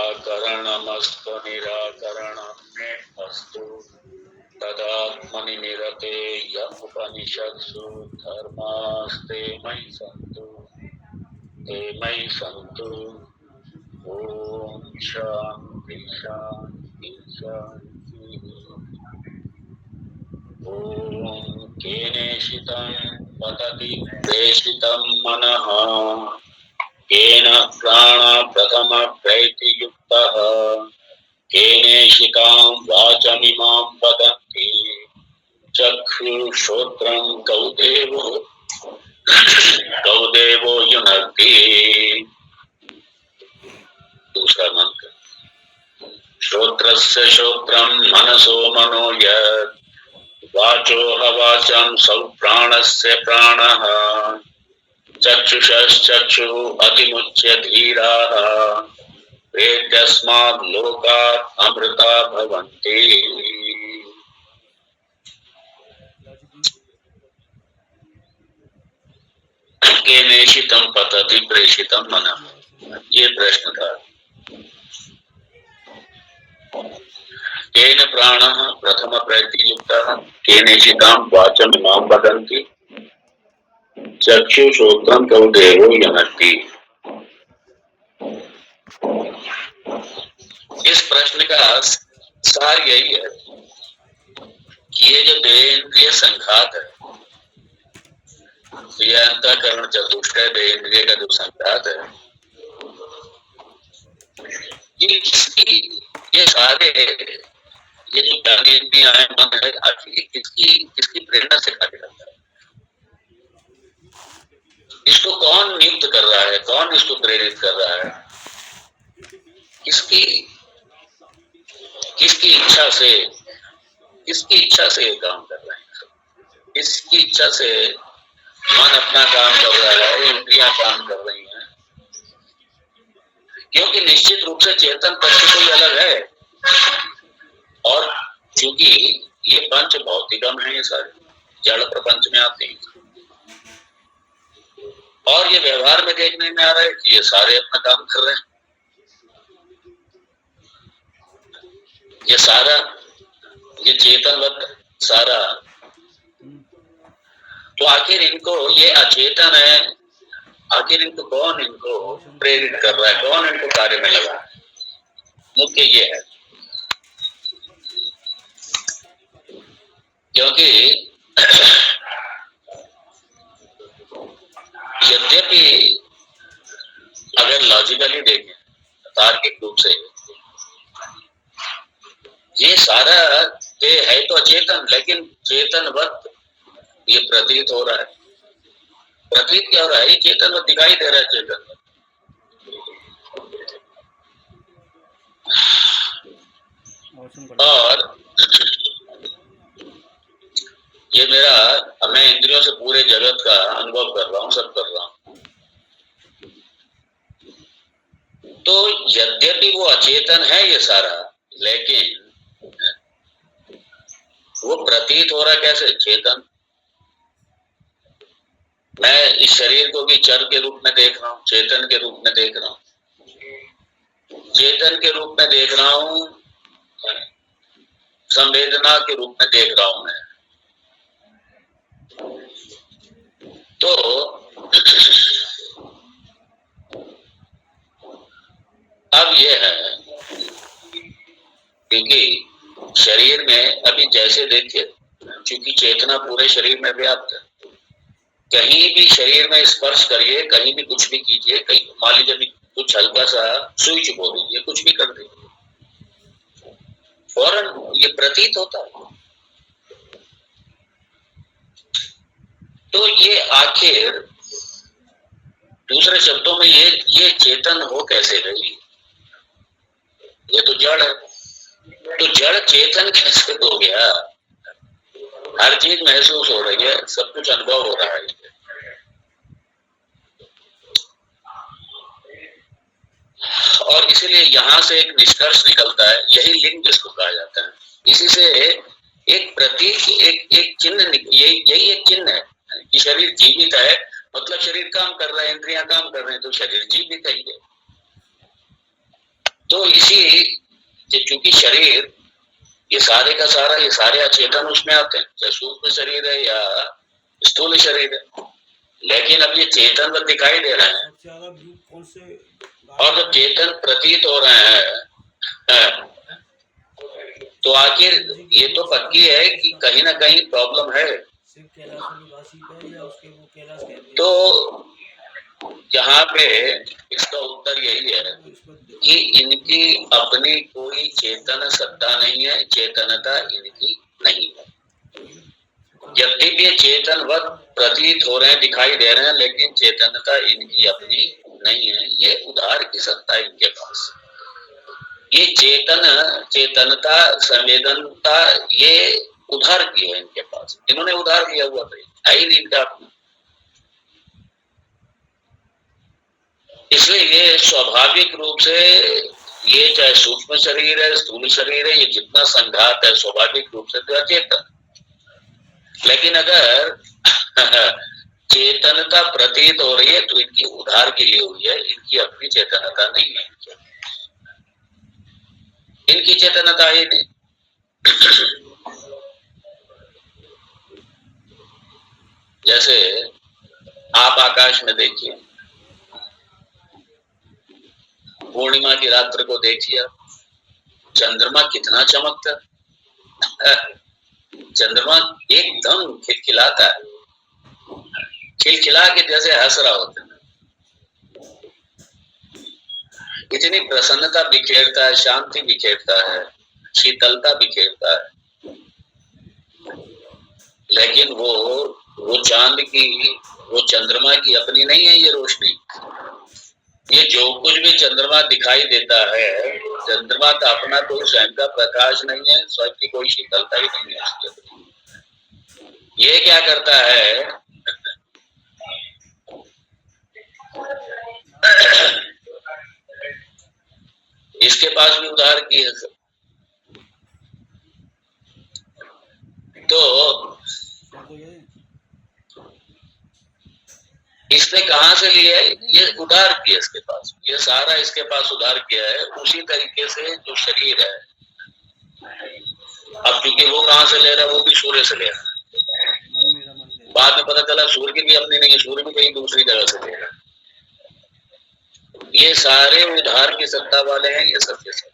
अनिराकरणमस्तु निराकरणं मे अस्तु तदात्मनि निरते य उपनिषत्सु धर्मास्ते मयि सन्तु ते मयि सन्तु। ओम शांति शांति शांति। ओम केनेशितं पतति प्रेषितं मनः केन प्राण प्रथम प्रैति युक्तः केनेशितां वाचमिमां वदन्ति चक्षुश्रोत्रं कौदेवो युनक्ति। दूसरा मंत्र। श्रोत्रस्य श्रोत्रं मनसो मनो यत् वाचो हवाचं सौ प्राणस्य प्राणः चक्षुषश्चक्षुः अतिमुच्य धीराः वेद्यस्मात् लोकात् अमृता भवन्ति। केनेशितं पतति प्रेषितं मनः, ये प्रश्न था। केन प्राणः प्रथम प्रैतियुक्तः केनेशितां वाचमिमां वदन्ति चक्षुश्रोत्रं कौदेवो युनक्ति। इस प्रश्न का सार यही है कि ये जो देहेंद्रिय संघात है, ये अंतःकरण चतुष्ट देहेंद्रिय का जो संघात है, ये सारे ये जो ज्ञानेंद्रियां हैं, मन है, किसकी प्रेरणा से कार्य करता है? इसको कौन नियुक्त कर रहा है? कौन इसको प्रेरित कर रहा है? किसकी इच्छा से ये काम कर रहे हैं? किसकी इच्छा से मन अपना काम कर रहा है, इंद्रियां काम कर रही हैं? क्योंकि निश्चित रूप से चेतन पक्ष कोई अलग है, और चूंकि ये पंच भौतिकम है, ये सारे जड़ प्रपंच में आते हैं, और ये व्यवहार में देखने में आ रहा है कि ये सारे अपना काम कर रहे हैं। ये सारा, ये चेतनवत सारा, तो आखिर इनको, ये अचेतन है, आखिर इनको कौन इनको प्रेरित कर रहा है? कौन इनको कार्य में लगा? मुख्य ये है, क्योंकि यद्यपि अगर लॉजिकली देखें, तार्किक रूप से, ये सारा है तो अचेतन, लेकिन चेतनवत ये प्रतीत हो रहा है। प्रतीत क्या हो रहा है? ये चेतनवत दिखाई दे रहा है, चेतन। और ये मैं इंद्रियों से पूरे जगत का अनुभव कर रहा हूँ, सब कर रहा हूँ। तो यद्यपि वो अचेतन है ये सारा, लेकिन वो प्रतीत हो रहा कैसे? चेतन। मैं इस शरीर को भी चर के रूप में देख रहा हूँ, चेतन के रूप में देख रहा हूँ, चेतन के रूप में देख रहा हूँ, संवेदना के रूप में देख रहा हूं मैं। तो अब ये है, क्योंकि शरीर में अभी जैसे देखिए, क्योंकि चेतना पूरे शरीर में व्याप्त है, कहीं भी शरीर में स्पर्श करिए, कहीं भी कुछ भी कीजिए, कहीं मान लीजिए कुछ हल्का सा सुई चुबो दीजिए, कुछ भी कर दीजिए, फौरन ये प्रतीत होता है। तो ये आखिर दूसरे शब्दों में ये चेतन हो कैसे गई? ये तो जड़ है, तो जड़ चेतन कैसे हो गया? हर चीज महसूस हो रही है, सब कुछ अनुभव हो रहा है। और इसीलिए यहां से एक निष्कर्ष निकलता है, यही लिंग जिसको कहा जाता है। इसी से एक प्रतीक, एक चिन्ह, यही एक चिन्ह है कि शरीर जीवित है, मतलब शरीर काम कर रहा है, इंद्रियां काम कर रहे हैं, तो शरीर जीव भी कहिए। तो इसी चूंकि शरीर ये सारे का सारा, ये सारे अचेतन उसमें आते हैं, चाहे सूक्ष्म शरीर है या स्थूल शरीर है, लेकिन अब ये चेतन तो दिखाई दे रहे हैं, और जब चेतन प्रतीत हो रहे हैं तो आखिर ये तो पक्की है कि कहीं ना कहीं प्रॉब्लम है। तो यहाँ पे इसका उत्तर यही है कि इनकी अपनी कोई चेतन सत्ता नहीं है, चेतनता इनकी नहीं है। यद्यपि ये चेतनवत प्रतीत हो रहे हैं, दिखाई दे रहे हैं, लेकिन चेतनता इनकी अपनी नहीं है, ये उधार की सत्ता है इनके पास। ये चेतनता, संवेदनता ये उधार की है इनके पास, इन्होंने उधार दिया हुआ था, ही नहीं इनका। इसलिए ये स्वाभाविक रूप से, ये चाहे सूक्ष्म शरीर है, स्थूल शरीर है, ये जितना संघात है स्वाभाविक रूप से तो अचेतन। लेकिन अगर चेतनता प्रतीत हो रही है तो इनकी उधार की ली हुई है, इनकी अपनी चेतनता नहीं है, इनकी चेतनता ही नहीं। जैसे आप आकाश में देखिए, पूर्णिमा की रात्र को देखिए, चंद्रमा कितना चमकता है, चंद्रमा एकदम खिलखिलाता है, खिलखिला के जैसे हंस रहा होता है, इतनी प्रसन्नता बिखेरता है, शांति बिखेरता है, शीतलता बिखेरता है। लेकिन वो चांद की, वो चंद्रमा की अपनी नहीं है ये रोशनी। ये जो कुछ भी चंद्रमा दिखाई देता है, चंद्रमा का अपना कोई स्वयं का प्रकाश नहीं है, स्वयं की कोई शीतलता ही नहीं है। ये क्या करता है, इसके पास भी उधार की है। तो इसने कहां से लिया है, ये उधार किया इसके पास, ये सारा इसके पास उधार किया है। उसी तरीके से जो शरीर है, अब क्योंकि वो कहां से ले रहा है, वो भी सूर्य से ले रहा है। बाद में पता चला सूर्य की भी अपनी नहीं है, सूर्य भी कहीं दूसरी जगह से ले रहा है। ये सारे उधार की सत्ता वाले हैं, ये सत्य से।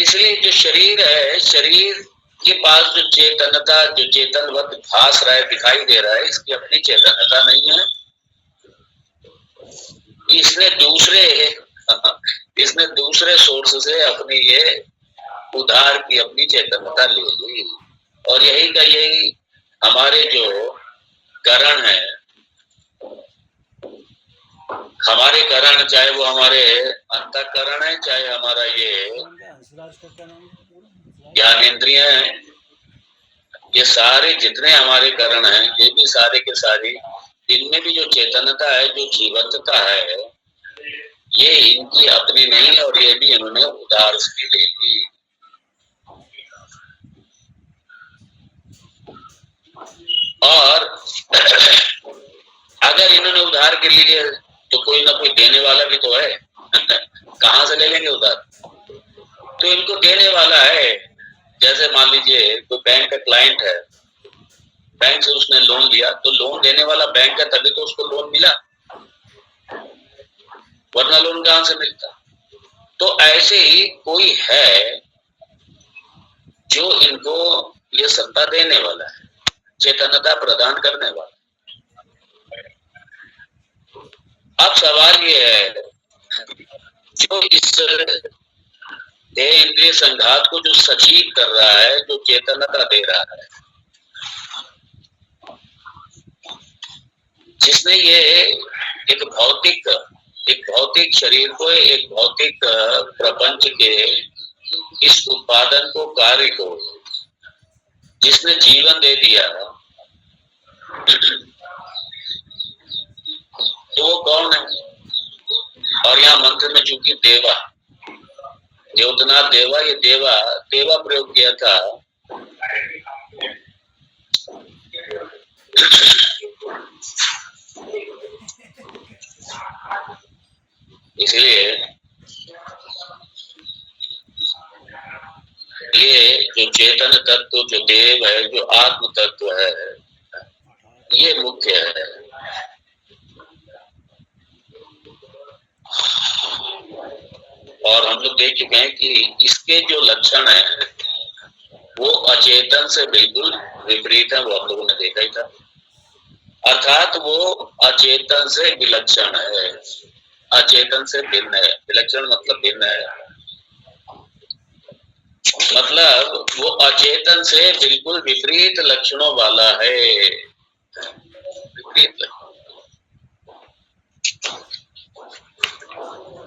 इसलिए जो शरीर है, शरीर के पास जो चेतनता, जो चेतनवत भास रहा है, दिखाई दे रहा है, इसकी अपनी चेतनता नहीं है। इसने दूसरे सोर्स से अपनी ये उधार की अपनी चेतनता ले ली। और यही का यही हमारे जो करण है, हमारे करण, चाहे वो हमारे अंतःकरण है, चाहे हमारा ये ज्ञानेंद्रिय है, ये सारे जितने हमारे करण हैं, ये भी सारे के सारे, इनमें भी जो चेतनता है, जो जीवंतता है, ये इनकी अपनी नहीं है, और ये भी इन्होंने उधार से ले ली। और अगर इन्होंने उधार के लिए, तो कोई ना कोई देने वाला भी तो है। कहां से ले लेंगे उधार, तो इनको देने वाला है। जैसे मान लीजिए कोई बैंक का क्लाइंट है, बैंक से उसने लोन लिया, तो लोन देने वाला बैंक है, तभी तो उसको लोन मिला, वरना लोन कहां से मिलता। तो ऐसे ही कोई है जो इनको ये सत्ता देने वाला है, चेतनता प्रदान करने वाला। अब सवाल ये है, जो इस देह इंद्रिय संघात को जो सजीव कर रहा है, जो चेतनता दे रहा है, जिसने ये एक भौतिक शरीर को, एक भौतिक प्रपंच के इस उत्पादन को, कार्य को जिसने जीवन दे दिया, तो वो कौन है। और यहाँ मंत्र में चूंकि देवा, देवतनाथ देवा, ये देवा प्रयोग किया था। इसलिए ये जो चेतन तत्व, जो देव है, जो आत्म तत्व है, ये मुख्य है। और हम लोग देख चुके हैं कि इसके जो लक्षण है वो अचेतन से बिल्कुल विपरीत है, वो हम लोगों ने देखा ही था। अर्थात वो अचेतन से विलक्षण है, अचेतन से भिन्न है। विलक्षण मतलब भिन्न है, मतलब वो अचेतन से बिल्कुल विपरीत लक्षणों वाला है, विपरीत।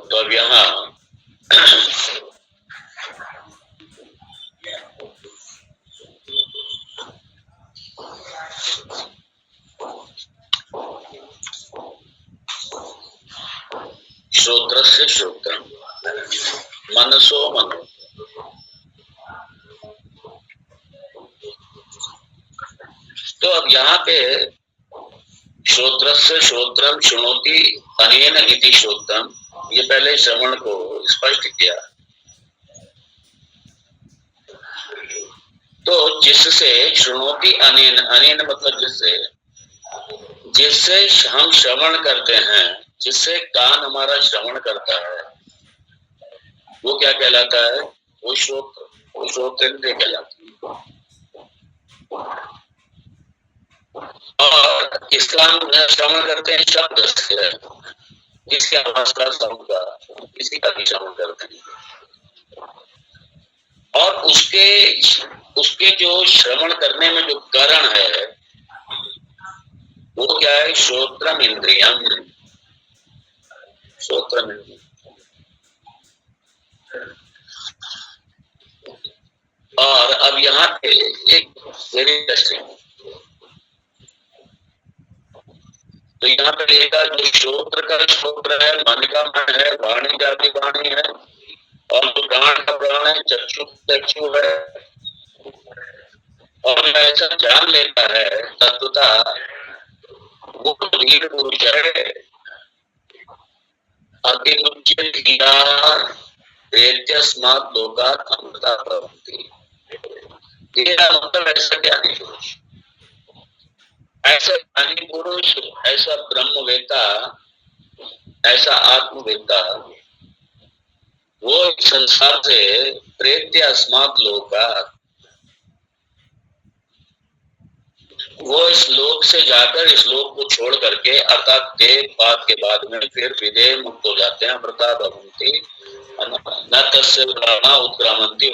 तो अब यहाँ श्रोत्रस्य श्रोत्रम मनसो मनो, तो अब यहाँ पे श्रोत्रस्य श्रोत्रम शृणोति अनेन इति श्रोत्रम, ये पहले श्रवण को स्पष्ट किया। तो जिससे श्रृणोति अनेन, अनेन मतलब जिससे, जिससे हम श्रवण करते हैं, जिससे कान हमारा श्रवण करता है, वो क्या कहलाता है? वो श्रोत्र, वो श्रोतेंद्रिय कहलाती है। और इसका हम श्रवण करते हैं शब्द से, किसी आवाज का, शब्द का, किसी का भी श्रवण करते हैं। और उसके जो श्रवण करने में जो कारण है वो क्या है? श्रोत्रम इंद्रियम, श्रोत्रम इंद्रियम। और अब यहाँ पे एक वेरी इंटरेस्टिंग, तो यहाँ पे लिखा जो श्रोत्र का श्रोत्र है, मन का मन है, वाणी का भी वाणी है, और जो प्राण का प्राण है, चक्षु चक्षु है। और ऐसा जान लेता है तत्वता वो धीर पुरुष है, अतिस्मात लोकात अमृता भवन्ति। मतलब ऐसा ज्ञानी पुरुष, ऐसा ज्ञानी पुरुष, ऐसा ब्रह्मवेता, ऐसा आत्मवेता, वो संसार से प्रेत्य अस्मात् लोकात्, वो इस लोक से जाकर इस लोक को छोड़ करके, अर्थात देह पात के बाद में फिर विदेह मुक्त हो जाते हैं। अमृता भवन्ति न तस्य प्राणा उत्क्रामन्ति,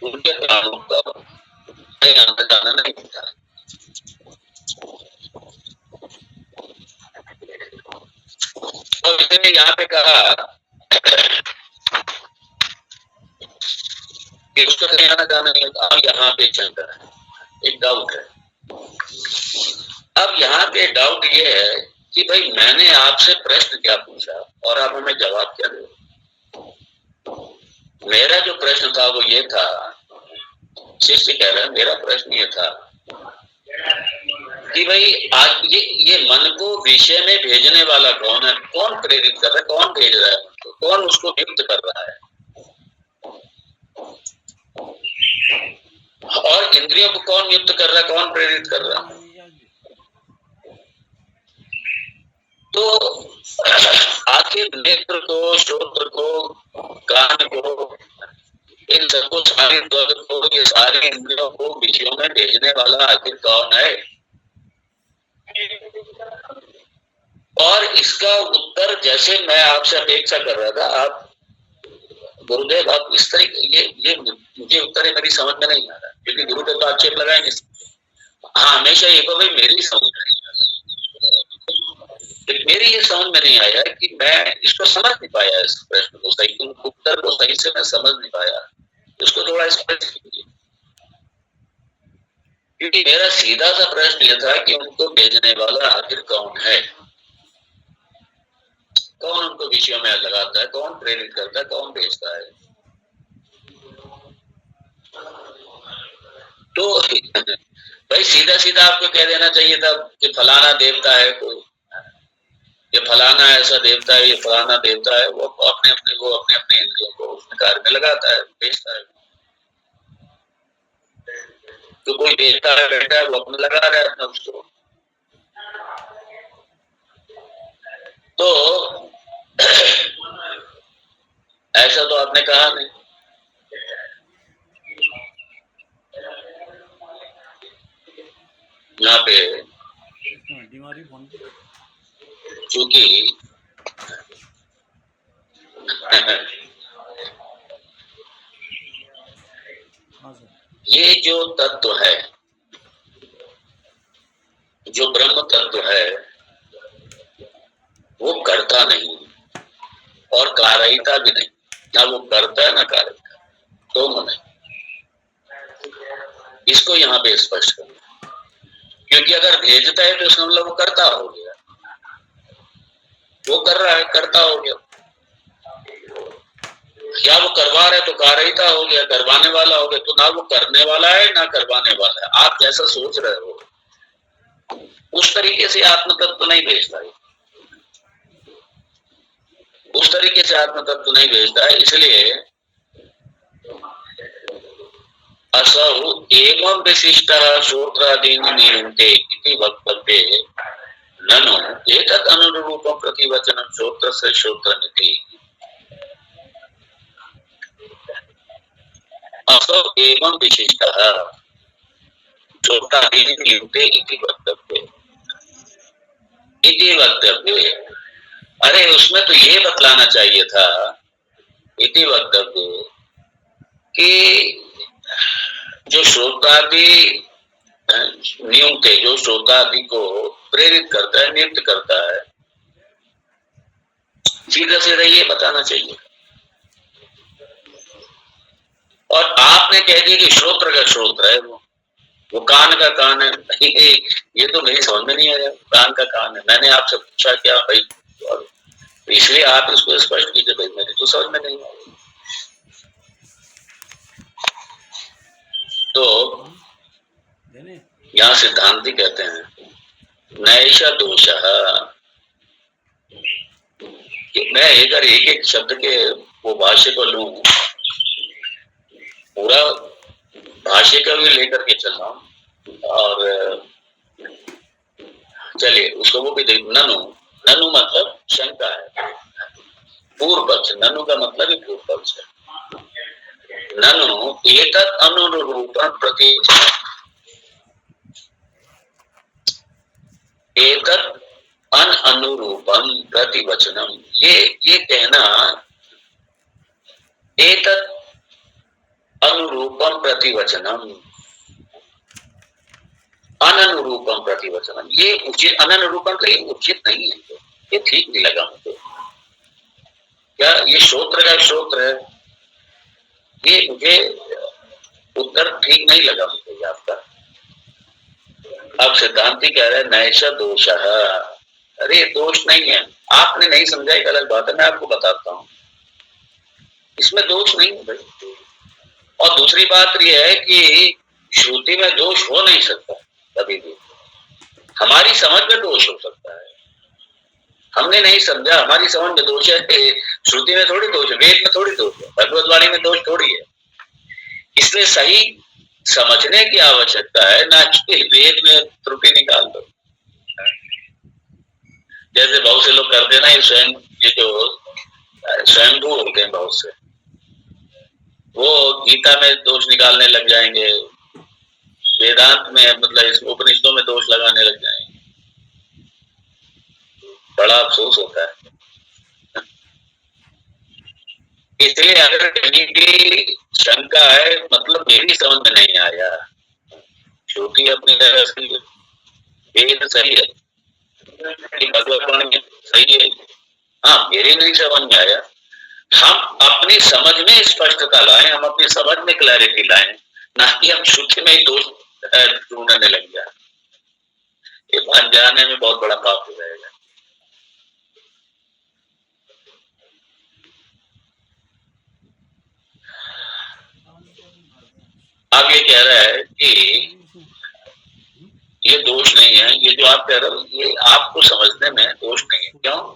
उनके प्राणों का आना जाना नहीं होता। और इसने यहाँ पे कहा कि उसका कहीं आना जाना नहीं होता। अब यहाँ पे शंका है, एक डाउट है। अब यहाँ पे डाउट ये है कि भाई मैंने आपसे प्रश्न क्या पूछा और आप हमें जवाब क्या दे? मेरा जो प्रश्न था वो ये था, शिष्य कह रहा है, मेरा प्रश्न ये था कि भाई आज ये मन को विषय में भेजने वाला कौन है? कौन प्रेरित कर रहा है? कौन भेज रहा है मन को? कौन उसको युक्त कर रहा है? और इंद्रियों को कौन युक्त कर रहा है? कौन प्रेरित कर रहा है? तो आखिर नेत्र को, श्रोत्र को, कान को, इन सबको, सारे द्वार को, ये सारे इंद्रियों को विषयों में भेजने वाला आखिर कौन है? और इसका उत्तर जैसे मैं आपसे अपेक्षा कर रहा था, आप गुरुदेव आप इस तरीके, ये मुझे उत्तर मेरी समझ में नहीं आ रहा, क्योंकि गुरुदेव तो आक्षेप लगाएंगे। हाँ, हमेशा ये को भाई मेरी समझ में नहीं आ रहा, मेरी ये समझ में नहीं आया कि मैं इसको समझ नहीं पाया, इस प्रश्न को सही, उत्तर को सही से मैं समझ नहीं पाया। उसको थोड़ा स्पष्ट कीजिए, क्योंकि मेरा सीधा सा प्रश्न यह था कि उनको भेजने वाला आखिर कौन है? कौन उनको विषयों में लगाता है? कौन प्रेरित करता है? कौन भेजता है? तो भाई सीधा सीधा आपको कह देना चाहिए था कि फलाना देवता है कोई, ये फलाना ऐसा देवता है, ये फलाना देवता है, वो अपने अपने इंद्रियों को उसमें कार्य में लगाता है, भेजता है। तो कोई देवता है बैठा है, वो अपने लगा रहा है अपना उसको। तो ऐसा तो आपने कहा नहीं। यहाँ पे चूंकि ये जो तत्व है, जो ब्रह्म तत्व है, वो करता नहीं और कार्यता भी नहीं, ना वो करता है ना कार्यता, दोनों नहीं। इसको यहाँ पे स्पष्ट करना, क्योंकि अगर भेजता है तो उसका मतलब वो करता हो गया, वो कर रहा है, करता हो गया। या वो करवा रहे तो कार्यता हो गया, करवाने वाला हो गया। तो ना वो करने वाला है ना करवाने वाला है। आप जैसा सोच रहे हो उस तरीके से आत्म तत्व नहीं भेजता है, उस तरीके से आत्म तत्व नहीं भेजता है। इसलिए असौ एवं विशिष्ट श्रोत्रादीनि नियन्ते इति वक्तव्ये ननु एतत् अनुरूपं प्रतिवचनं श्रोत्रस्य श्रोत्रमिति। असौ एवं विशिष्ट श्रोत्रादीनि नियन्ते इति वक्तव्ये, इति वक्तव्ये। अरे उसमें तो ये बतलाना चाहिए था, इति वक्तव्ये, कि जो श्रोतादि नियुक्त, जो श्रोतादि को प्रेरित करता है, नियुक्त करता है, सीधा सीधा ये बताना चाहिए। और आपने कह दिया कि श्रोत्र का श्रोत्र है, वो कान का कान है। ये तो मेरी समझ में नहीं आया, कान का कान है। मैंने आपसे पूछा क्या भाई, इसलिए आप इसको स्पष्ट कीजिए। भाई मेरी तो समझ में नहीं आई। तो यहाँ सिद्धांती कहते हैं नैष दोष। मैं अगर एक एक शब्द के वो भाष्य को लूं, पूरा भाष्य का भी लेकर के चल रहा हूं, और चलिए उसको वो भी देख। ननु, ननु मतलब शंका है, पूर्व पक्ष। ननु का मतलब ही पूर्व पक्ष है। ननु एतत् अनुरूपं प्रति, एतत् अन अनुरूपम प्रतिवचनम, ये कहना एतत् अनुरूपम प्रतिवचनम, अननुरूपम प्रतिवचनम, ये उचित, अननुरूपम तो ये उचित नहीं है, ये ठीक नहीं लगा मुझे। क्या ये श्रोत्र का श्रोत्र है, ये मुझे उत्तर ठीक नहीं लगा मुझे आपका। अब सिद्धांति कह रहे हैं नैष दोष। अरे दोष नहीं है, आपने नहीं समझा, एक अलग बात है, मैं आपको बताता हूँ। इसमें दोष नहीं है भाई। और दूसरी बात यह है कि श्रुति में दोष हो नहीं सकता कभी भी। हमारी समझ में दोष हो सकता है, हमने नहीं समझा, हमारी समझ में दोष है। श्रुति में थोड़ी दोष है, वेद में थोड़ी दोष है, भगवतवाणी में दोष थोड़ी है। इसलिए सही समझने की आवश्यकता है, ना कि वेद में त्रुटि निकाल दो। जैसे बहुत से लोग करते ना, ये स्वयं, ये जो स्वयंभू होते हैं बहुत से, वो गीता में दोष निकालने लग जाएंगे, वेदांत में मतलब उपनिषदों में दोष लगाने लग जाएंगे। बड़ा अफसोस होता है। इसलिए अगर कहीं भी शंका है, मतलब मेरी समझ में नहीं आया, श्रुति अपनी तरह से वेद सही है, भगवत सही है, हाँ मेरी नहीं समझ में आया। हम अपनी समझ में स्पष्टता लाएं, हम अपनी समझ में क्लैरिटी लाएं, ना कि हम श्रुति में ही दोष ढूंढने लग जाए। ये बात जाने में बहुत बड़ा पाप हो जाएगा। अब ये कह रहा है कि ये दोष नहीं है, ये जो आप कह रहे हो ये आपको समझने में दोष नहीं है। क्यों?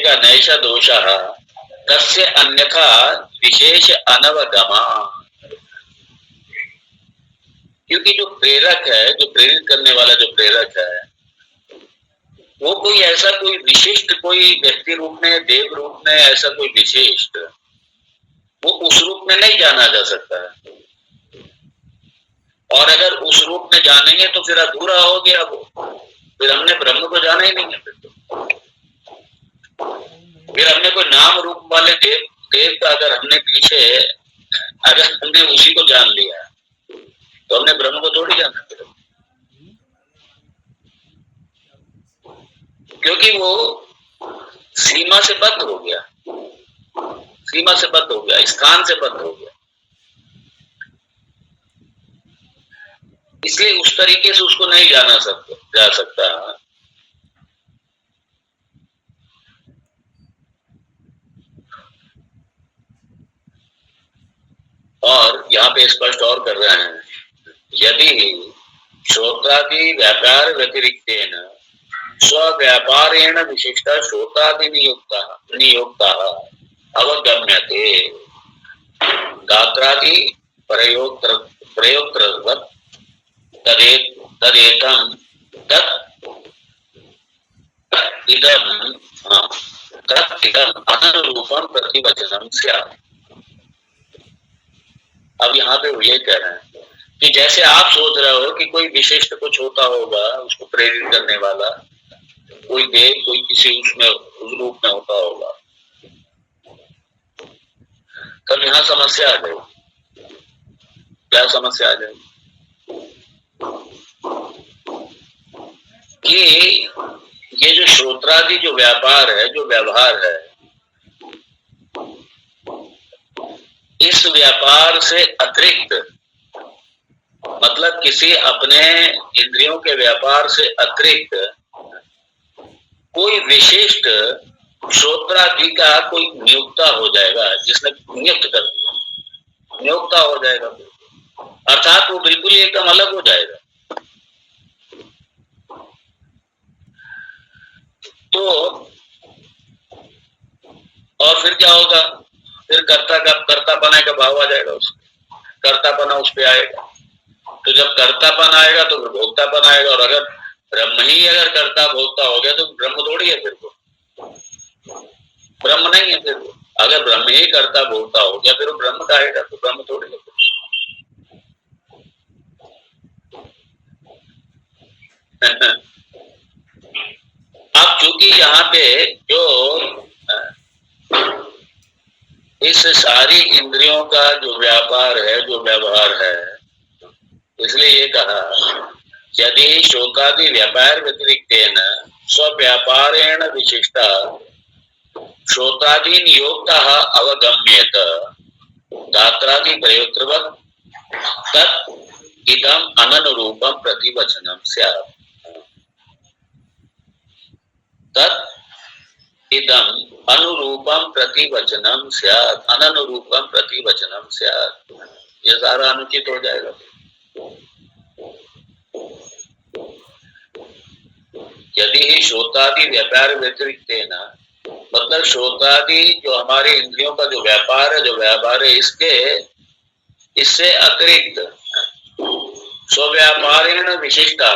का नैष दोषः तस्य अन्यथा विशेष अनवगमा। क्योंकि जो प्रेरक है, जो प्रेरित करने वाला जो प्रेरक है, वो कोई ऐसा कोई विशिष्ट कोई व्यक्ति रूप में, देव रूप में, ऐसा कोई विशिष्ट वो उस रूप में नहीं जाना जा सकता है। और अगर उस रूप में जानेंगे तो फिर अधूरा हो गया वो, फिर हमने ब्रह्म को जाना ही नहीं है। फिर हमने कोई नाम रूप वाले देव का अगर हमने पीछे, अगर हमने उसी को जान लिया तो हमने ब्रह्म को थोड़ी जाना। क्योंकि वो सीमा से बद्ध हो गया, सीमा से बद्ध हो गया, स्थान से बद्ध हो गया। इसलिए उस तरीके से उसको नहीं जा सकता। और यहाँ पे स्पष्ट और कर रहे हैं, यदि श्रोत्रादि व्यापार व्यतिरिक्तेन स्वव्यापारेण विशिष्ट श्रोत्रादि नियोक्ता अवगम्यते गात्रादि प्रयोक्तृवत् तदेतम् तदिदम् अनुरूपं प्रतिवचनं स्यात्। अब यहाँ पे वो ये कह रहे हैं कि जैसे आप सोच रहे हो कि कोई विशिष्ट कुछ होता होगा, उसको प्रेरित करने वाला कोई देव, कोई किसी उसमें उस रूप में होता होगा, तब यहाँ समस्या आ जाएगी। क्या समस्या आ जाएगी कि ये जो श्रोत्रादि जो व्यापार है, जो व्यवहार है, इस व्यापार से अतिरिक्त, मतलब किसी अपने इंद्रियों के व्यापार से अतिरिक्त कोई विशिष्ट श्रोत्रादि का कोई नियुक्ता हो जाएगा, जिसने नियुक्त कर दिया, नियुक्ता हो जाएगा, अर्थात वो बिल्कुल ही एकदम अलग हो जाएगा। तो और फिर क्या होगा, फिर कर्तापना का भाव आ जाएगा, उसका कर्तापना उस पर आएगा। तो जब कर्तापन आएगा तो फिर भोक्तापन आएगा। और अगर ब्रह्म ही अगर कर्ता भोक्ता हो गया तो ब्रह्म थोड़ी है, फिर वो ब्रह्म नहीं है। फिर वो अगर ब्रह्म ही कर्ता भोक्ता हो गया, फिर वो ब्रह्म का आएगा, तो ब्रह्म थोड़ी है। अब चूंकि यहाँ पे जो इस सारी इंद्रियों का जो व्यापार है, जो व्यवहार है, इसलिए ये कहा यदि शोकादि व्यापार व्यतिरिक्तेन स्वव्यापारेण विशिष्टा श्रोतादि नियोक्ता अवगम्येत गात्रादि प्रयोक्तृवत् तत् इदम् अननुरूपं प्रतिवचनं स्यात्। तत् इदम् अनुरूपम प्रतिवचनम स्यात्, अननुरूपम प्रतिवचनम स्यात्। ये सारा अनुचित हो जाएगा। यदि ही श्रोतादि व्यापार व्यतिरिक्तेन, मतलब श्रोतादि जो हमारे इंद्रियों का जो व्यापार है, इससे अतिरिक्त स्वव्यापारेण विशिष्टा,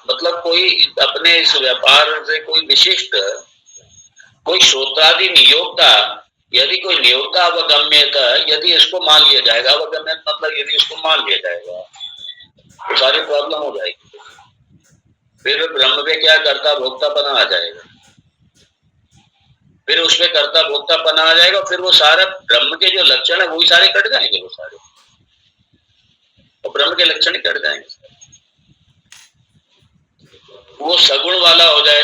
मतलब कोई अपने इस व्यापार से कोई विशिष्ट कोई श्रोत्रादि नियोक्ता, यदि कोई नियोक्ता अवगम्यता, यदि इसको मान लिया जाएगा, अवगम्य मतलब यदि इसको मान लिया जाएगा तो सारी प्रॉब्लम हो जाएगी। फिर ब्रह्म में क्या कर्ता भोक्तापना आ जाएगा, फिर उसमें कर्ता भोक्तापना आ जाएगा। फिर वो सारा ब्रह्म के जो लक्षण है वही सारे कट जाएंगे, वो सारे और ब्रह्म के लक्षण ही कट जाएंगे। वो सगुण वाला हो जाए,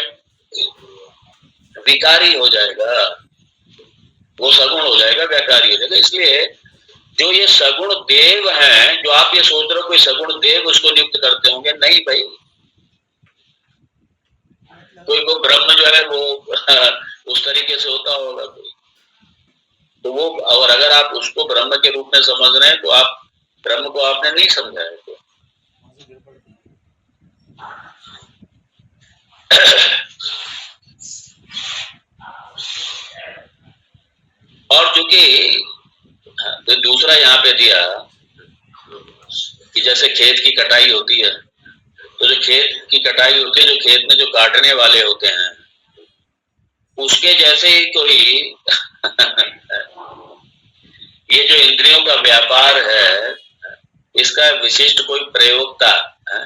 विकारी हो जाएगा, वो सगुण हो जाएगा, व्याकारी हो जाएगा। इसलिए जो ये सगुण देव हैं, जो आप ये सोच रहे हो कोई सगुण देव उसको नियुक्त करते होंगे, नहीं भाई। कोई वो ब्रह्म जो है वो उस तरीके से होता होगा कोई, तो वो, और अगर आप उसको ब्रह्म के रूप में समझ रहे हैं तो आप ब्रह्म को आपने नहीं समझा है। तो क्योंकि तो दूसरा यहाँ पे दिया कि जैसे खेत की कटाई होती है, तो जो खेत की कटाई होती है, जो खेत में जो काटने वाले होते हैं, उसके जैसे ही कोई ये जो इंद्रियों का व्यापार है, इसका विशिष्ट कोई प्रयोक्ता है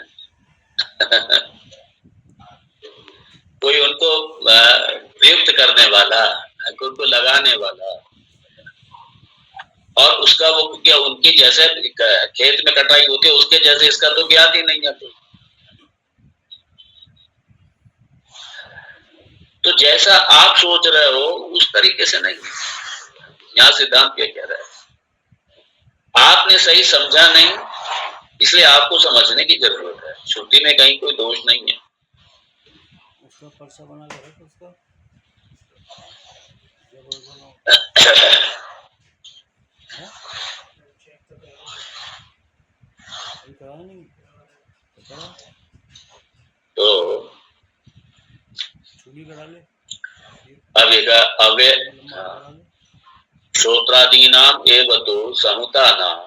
कोई उनको प्रयुक्त करने वाला, कोई उनको लगाने वाला, और उसका वो क्या उनकी जैसे खेत में कटाई होती है उसके जैसे इसका तो ज्ञात ही नहीं है। तो जैसा आप सोच रहे हो उस तरीके से नहीं। यहाँ सिद्धांत क्या कह रहा है, आपने सही समझा नहीं, इसलिए आपको समझने की जरूरत है। श्रुति में कहीं कोई दोष नहीं है। उसका पर्चा बना के रख उसका तो अव्य श्रोत्रादीनाम एव तो समुतानाम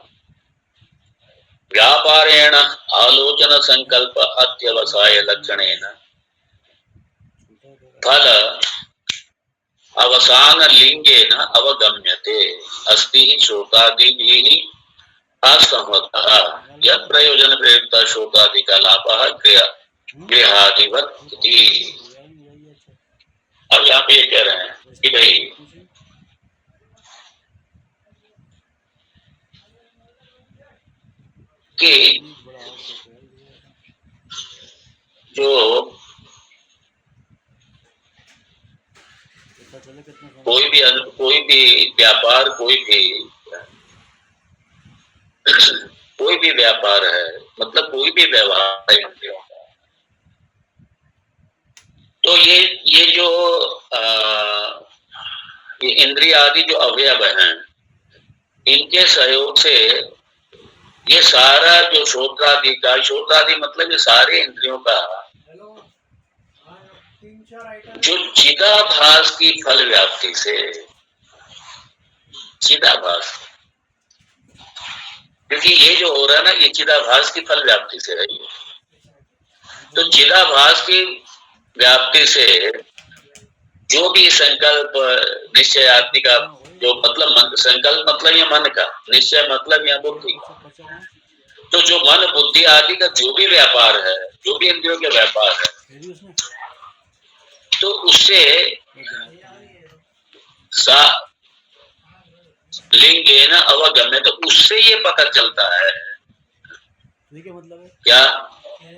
व्यापारेण आलोचन संकल्प अध्यवसाय लक्षणेन फल अवसान लिंगेन अवगम्यते अस्ति ही श्रोतादिभिः असंहतः यत् प्रयोजन प्रयुक्त श्रोतादि का लाभः गृहादिवत् इति। अब यहाँ पे ये कह रहे हैं कि भाई कि जो कोई भी व्यापार कोई भी व्यापार है, मतलब कोई भी व्यवहार है, तो ये जो ये इंद्रिय आदि जो अवयव हैं, इनके सहयोग से ये सारा जो श्रोत्रादि मतलब ये सारे इंद्रियों का जो चिदाभास की फल व्याप्ति से, चिदाभास, क्योंकि ये जो हो रहा है ना, ये चिदाभास की फल व्याप्ति से है। तो चिदाभास की व्याप्ति से जो भी संकल्प निश्चय आदि का जो मतलब संकल्प मतलब ये मन का, निश्चय मतलब या बुद्धि, तो जो मन बुद्धि आदि का जो भी व्यापार है, जो भी इंद्रियों के व्यापार है, तो उससे लिंगे न अवगम्य, तो उससे ये पता चलता है क्या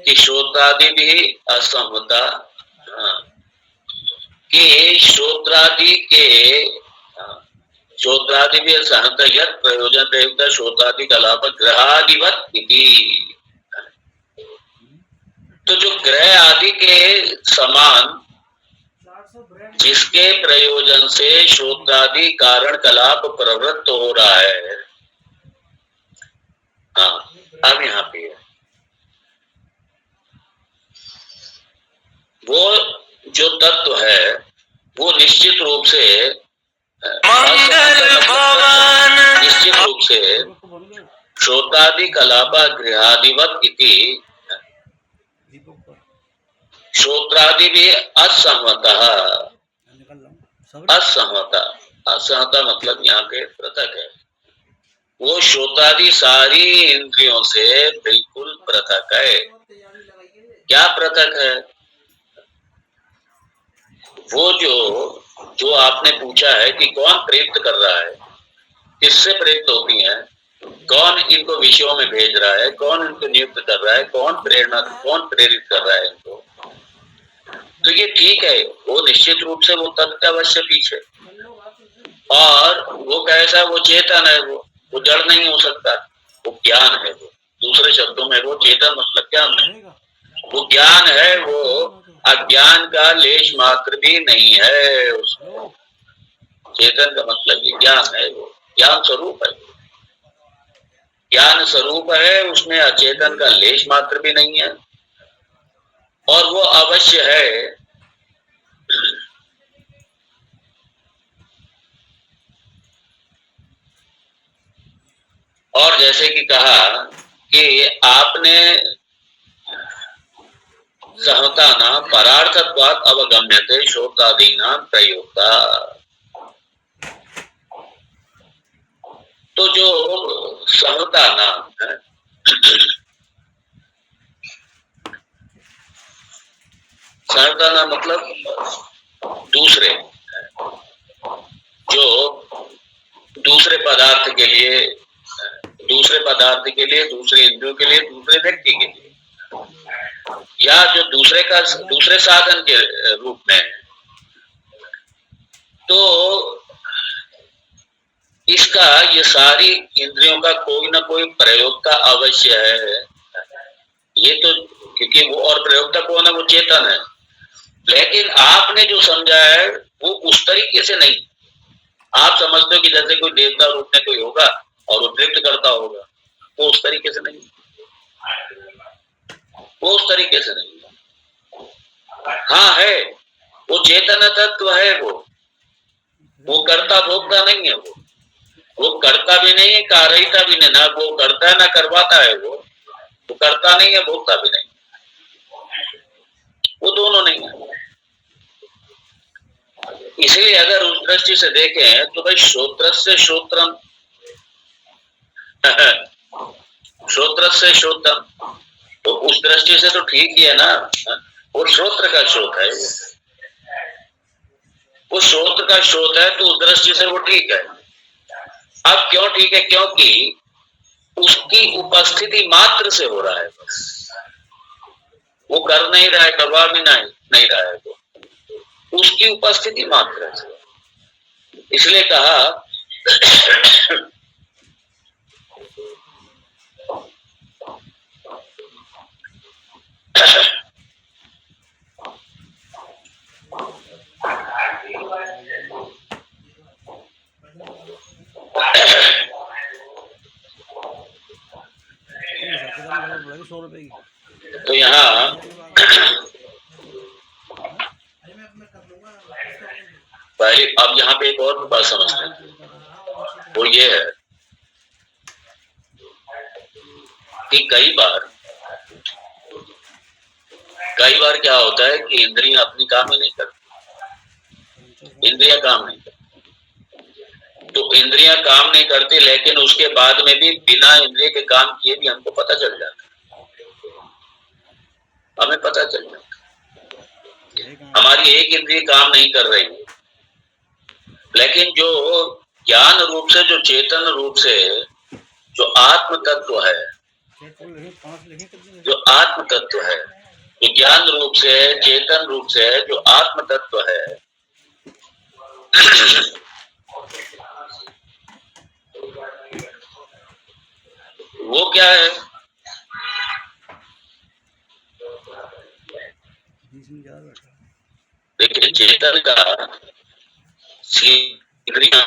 कि श्रोत्रादि भी असंहता, कि श्रोत्रादि भी असंहत यत् प्रयोजन प्रयुक्त श्रोत्रादि का लाभ ग्रहादिवत इति। तो जो ग्रह आदि के समान जिसके प्रयोजन से श्रोत्रादि कारण कलाप प्रवृत्त हो रहा है, हाँ अब यहाँ पे है वो जो तत्व है वो निश्चित रूप से श्रोतादि कलापा गृहादिवत इति, श्रोत्रादि भी असंहता मतलब यहाँ पे पृथक है। वो श्रोतादि सारी इंद्रियों से बिल्कुल पृथक है। क्या पृथक है? वो जो आपने पूछा है कि कौन प्रयुक्त कर रहा है, किससे प्रयुक्त होती है, कौन इनको विषयों में भेज रहा है, कौन इनको नियुक्त कर रहा है, कौन प्रेरित कर रहा है इनको, तो ये ठीक है, वो निश्चित रूप से वो तत्व अवश्य पीछे, और वो कैसा, वो चेतन है, वो जड़ नहीं हो सकता, वो ज्ञान है। वो दूसरे शब्दों में वो चेतन मतलब ज्ञान है, वो ज्ञान है, वो अज्ञान का लेश मात्र भी नहीं है उसमें। चेतन का मतलब ये ज्ञान है, वो ज्ञान स्वरूप है, ज्ञान स्वरूप है, उसमें अचेतन का लेश मात्र भी नहीं है, और वो अवश्य है। और जैसे कि कहा कि आपने सहताना परार्थत्वात् अवगम्यते शोकादीनां प्रयोक्ता। तो जो सहता नाम है, सहता नाम मतलब दूसरे, जो दूसरे पदार्थ के लिए, दूसरे पदार्थ के लिए, दूसरे इंद्रियों के लिए, दूसरे व्यक्ति के लिए, या जो दूसरे का दूसरे साधन के रूप में है। तो इसका ये सारी इंद्रियों का कोई ना कोई प्रयोक्ता अवश्य है। ये तो क्योंकि वो, और प्रयोक्ता कौन है? वो चेतन है। लेकिन आपने जो समझा है वो उस तरीके से नहीं। आप समझते हो कि जैसे कोई देवता रूप में कोई होगा और वो नृत्य करता होगा, वो उस तरीके से नहीं, वो उस तरीके से नहीं। हाँ है, वो चेतन तत्व है, वो करता भोगता नहीं है, वो करता भी नहीं है, कारयिता भी नहीं, ना वो करता है ना करवाता है, वो करता नहीं है, भोगता भी नहीं, वो दोनों नहीं है। इसलिए अगर उस दृष्टि से देखें तो भाई श्रोत्र से श्रोत्रम श्रोत्र से श्रोत्रम, तो उस दृष्टि से तो ठीक ही है ना। वो श्रोत्र का स्रोत है, वो श्रोत्र का स्रोत है, तो उस दृष्टि से वो ठीक है। अब क्यों ठीक है? क्योंकि उसकी उपस्थिति मात्र से हो रहा है, बस वो कर नहीं रहा है, करवा भी नहीं रहा है, वो उसकी उपस्थिति मात्र है। इसलिए कहा तो यहाँ पहले, अब यहाँ पे एक और बात समझते हैं, वो ये है कि कई बार क्या होता है कि इंद्रियां अपनी काम ही नहीं करती, इंद्रियां काम नहीं करती। तो इंद्रियां काम नहीं करती, लेकिन उसके बाद में भी बिना इंद्रिय के काम किए भी हमको पता चल जाता है, हमें पता चल जाता है हमारी एक इंद्रिय काम नहीं कर रही है, लेकिन जो ज्ञान रूप से, जो चेतन रूप से, जो आत्म तत्व है, जो आत्म तत्व है, जो ज्ञान रूप से, चेतन रूप से, जो आत्म तत्व है, वो क्या है? देखिए, चेतन का इंद्रियां,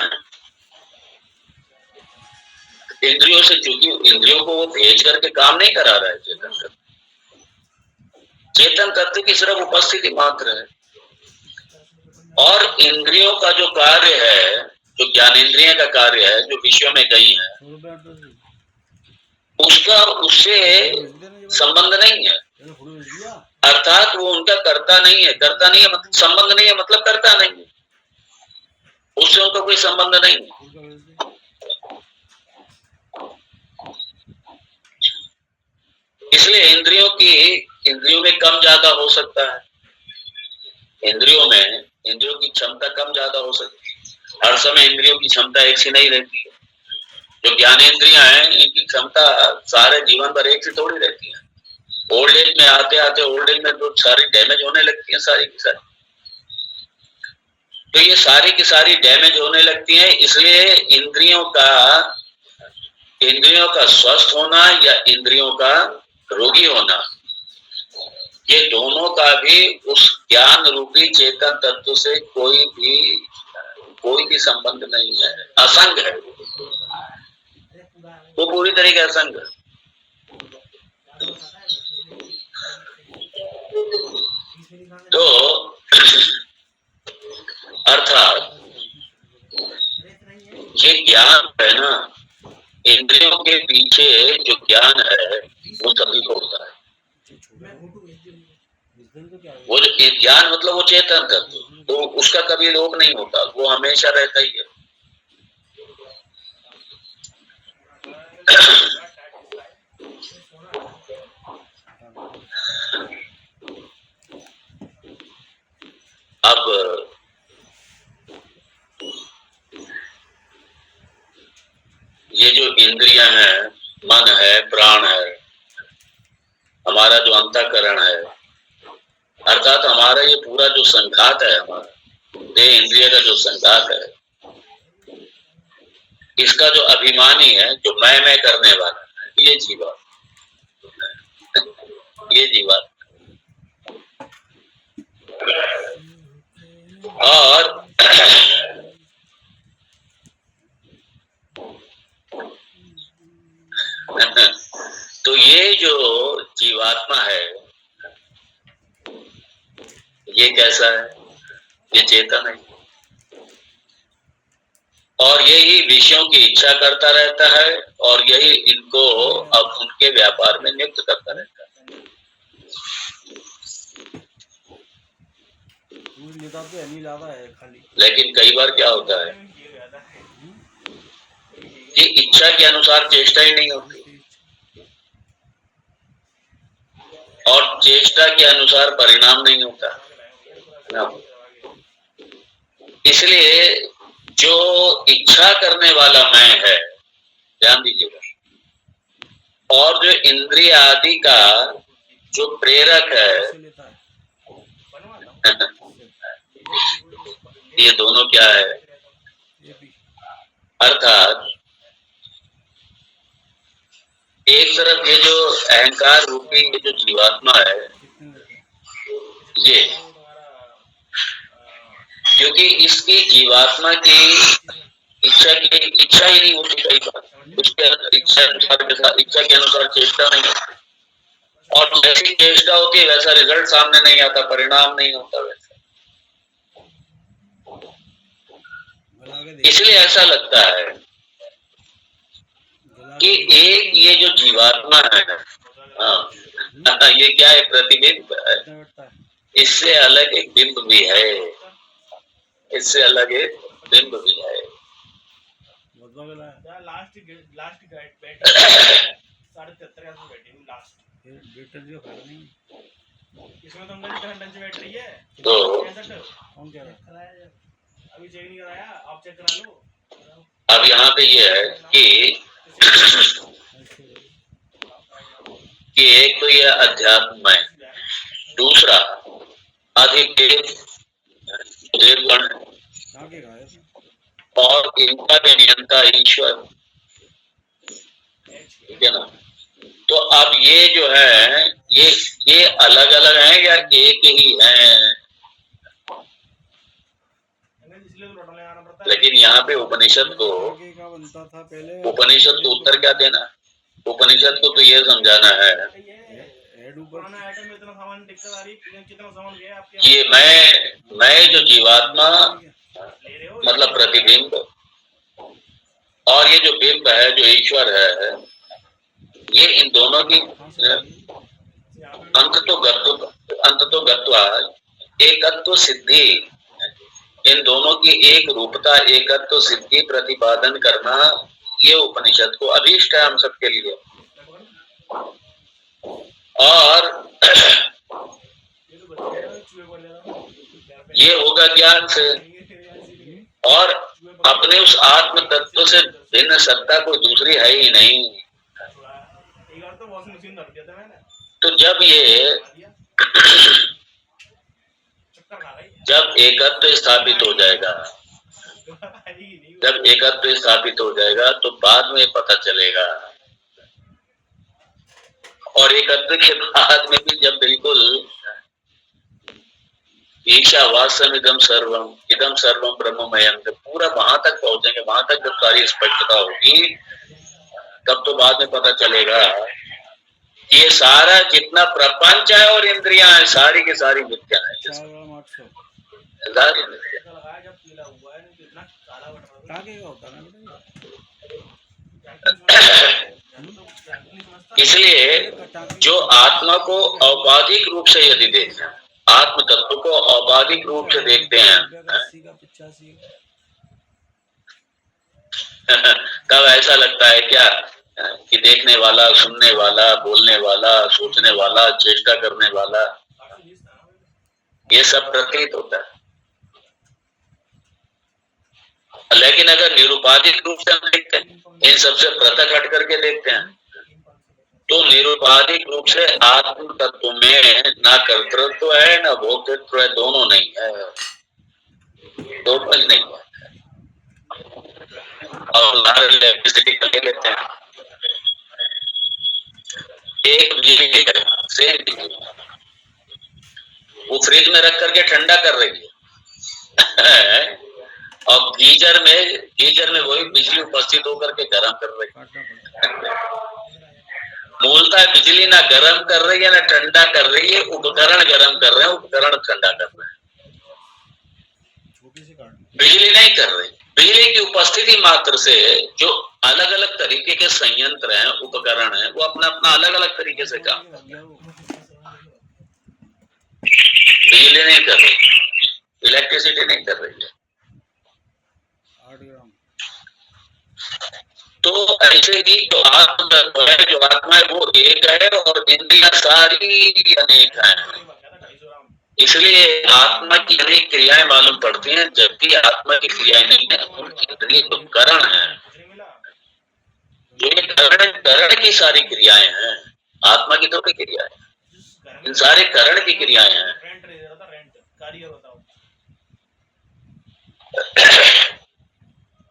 इंद्रियों से, चूंकि इंद्रियों को वो भेज करके काम नहीं करा रहा है, चेतन तत्व की सिर्फ उपस्थिति मात्र है। और इंद्रियों का जो कार्य है, जो ज्ञानेंद्रिय का कार्य है, जो विषयों में गई है, उसका उससे संबंध नहीं है। अर्थात वो उनका करता नहीं है, करता नहीं है मतलब संबंध नहीं है, मतलब करता नहीं है, उससे उनका कोई संबंध नहीं है। इसलिए इंद्रियों में कम ज्यादा हो सकता है, इंद्रियों की क्षमता कम ज्यादा हो सकती है। हर समय इंद्रियों की क्षमता एक सी नहीं रहती है। जो ज्ञानेंद्रियां हैं, इनकी क्षमता सारे जीवन भर एक सी थोड़ी रहती है। ओल्ड एज में आते आते ओल्ड एज में तो सारी डैमेज होने लगती है, सारी की सारी। तो ये सारी की सारी डैमेज होने लगती है। इसलिए इंद्रियों का स्वस्थ होना या इंद्रियों का रोगी होना, ये दोनों का भी उस ज्ञान रूपी चेतन तत्व से कोई भी संबंध नहीं है, असंग है, वो पूरी तरीके असंग है। तो अर्थात ये ज्ञान है ना, इंद्रियों के पीछे जो ज्ञान है वो सभी को होता है। वो जो ज्ञान मतलब वो चेतन तत्व, तो उसका कभी लोप नहीं होता, वो हमेशा रहता ही है। अब ये जो इंद्रियां हैं, मन है, प्राण है, हमारा जो अंतःकरण है, अर्थात हमारा ये पूरा जो संघात है, हमारा देह इंद्रिय का जो संघात है, इसका जो अभिमानी है, जो मैं करने वाला है, ये जीवा, ये जीवा। और तो ये जो जीवात्मा है, ये कैसा है? ये चेतन है, और यही विषयों की इच्छा करता रहता है, और यही इनको अब उनके व्यापार में नियुक्त करता रहता है। लेकिन कई बार क्या होता है कि इच्छा के अनुसार चेष्टा ही नहीं होती, और चेष्टा के अनुसार परिणाम नहीं होता। इसलिए जो इच्छा करने वाला मैं है, ध्यान दीजिएगा, और जो इंद्रिय आदि का जो प्रेरक है, ये दोनों क्या है? अर्थात एक तरफ ये जो अहंकार रूपी ये जो जीवात्मा है, ये क्योंकि इसकी जीवात्मा की इच्छा ही नहीं होती, कई बार उसके इच्छा के अनुसार चेष्टा नहीं होती, और जैसी चेष्टा होती है वैसा रिजल्ट सामने नहीं आता, परिणाम नहीं होता वैसा। इसलिए ऐसा लगता है कि एक ये जो जीवात्मा है, ये क्या है? प्रतिबिंब है। इससे अलग एक बिंब भी है, इससे अलग एक बिंब भी है। तो अब यहाँ पे ये है कि एक तो यह अध्यात्म है, दूसरा अधिदेव गण है, और इनका भी नियंता ईश्वर, ठीक है ना? तो अब ये जो है ये अलग अलग है या एक ही है? लेकिन यहाँ पे उपनिषद को उत्तर क्या देना? उपनिषद को तो ये समझाना है ये मैं जो जीवात्मा मतलब प्रतिबिंब, और ये जो बिंब है जो ईश्वर है, ये इन दोनों की अंत तो गत्वा एकत्व सिद्धि, इन दोनों की एक रूपता एकत्व सिद्धि प्रतिपादन करना, ये उपनिषद को अभीष्ट है हम सबके लिए। और ये होगा ज्ञान से, और अपने उस आत्म तत्व से भिन्न सत्ता कोई दूसरी है ही नहीं। तो जब एकत्व स्थापित हो जाएगा, तो बाद में पता चलेगा, और एकत्व के बाद में भी जब बिल्कुल ईशावास्यम इदम सर्वम ब्रह्ममयम, पूरा वहां तक पहुंचेंगे, वहां तक जब सारी स्पष्टता होगी, तब तो बाद में पता चलेगा ये सारा जितना प्रपंच है और इंद्रियां हैं, सारी की सारी मिथ्या है, सारी मिथ्या। इसलिए जो आत्मा को औपाधिक रूप से यदि देखें, आत्म तत्व को औपाधिक रूप से देखते हैं, 85 तब ऐसा लगता है क्या कि देखने वाला, सुनने वाला, बोलने वाला, सोचने वाला, चेष्टा करने वाला, ये सब प्रतीत होता है। लेकिन अगर निरुपाधिक रूप से हम देखते हैं, इन सबसे पृथक हट करके देखते हैं, तो निरुपाधिक रूप से आत्म तत्व में ना कर्तृत्व है ना भोक्तृत्व है, दोनों नहीं है, दोनों ही नहीं है। और उदाहरण इलेक्ट्रिसिटी का ले लेते हैं, एक बिजली है, सेम बिजली, वो फ्रिज में रख करके ठंडा कर रही है और गीजर में वही बिजली उपस्थित होकर के गर्म कर रही है। मूलतः बिजली ना गर्म कर रही है ना ठंडा कर रही है, उपकरण गर्म कर रहे हैं, उपकरण ठंडा कर रहे हैं, बिजली नहीं कर रही। बिजली की उपस्थिति मात्र से जो अलग अलग तरीके के संयंत्र हैं, उपकरण हैं, वो अपना अपना अलग अलग तरीके से काम, बिजली नहीं कर रही, इलेक्ट्रिसिटी नहीं कर रही है। तो ऐसे ही जो आत्म तत्व है, जो आत्मा है, वो एक है और इंद्रियां सारी अनेक हैं। इसलिए आत्मा की अनेक क्रियाएं मालूम पड़ती हैं, जबकि आत्मा की क्रियाएं नहीं है, उनकी इंद्रिय उपकरण है। जो ये करण की सारी क्रियाएं हैं, आत्मा की थोड़ी क्रिया है, इन सारे करण की क्रियाएं हैं।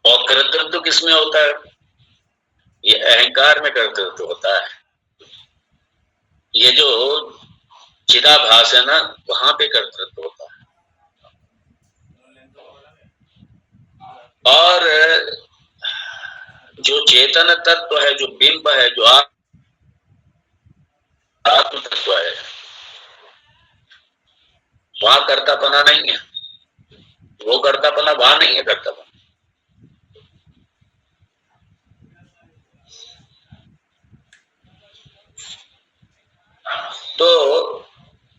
और कर्तृत्व किसमें होता है? ये अहंकार में कर्तृत्व होता है। ये जो चिदाभास है ना, वहां पे कर्तृत्व होता है। और जो चेतन तत्व है, जो बिंब है, जो आत्म तत्व है, वहां कर्तापना नहीं है, वो कर्तापना वहां नहीं है, कर्तापना। तो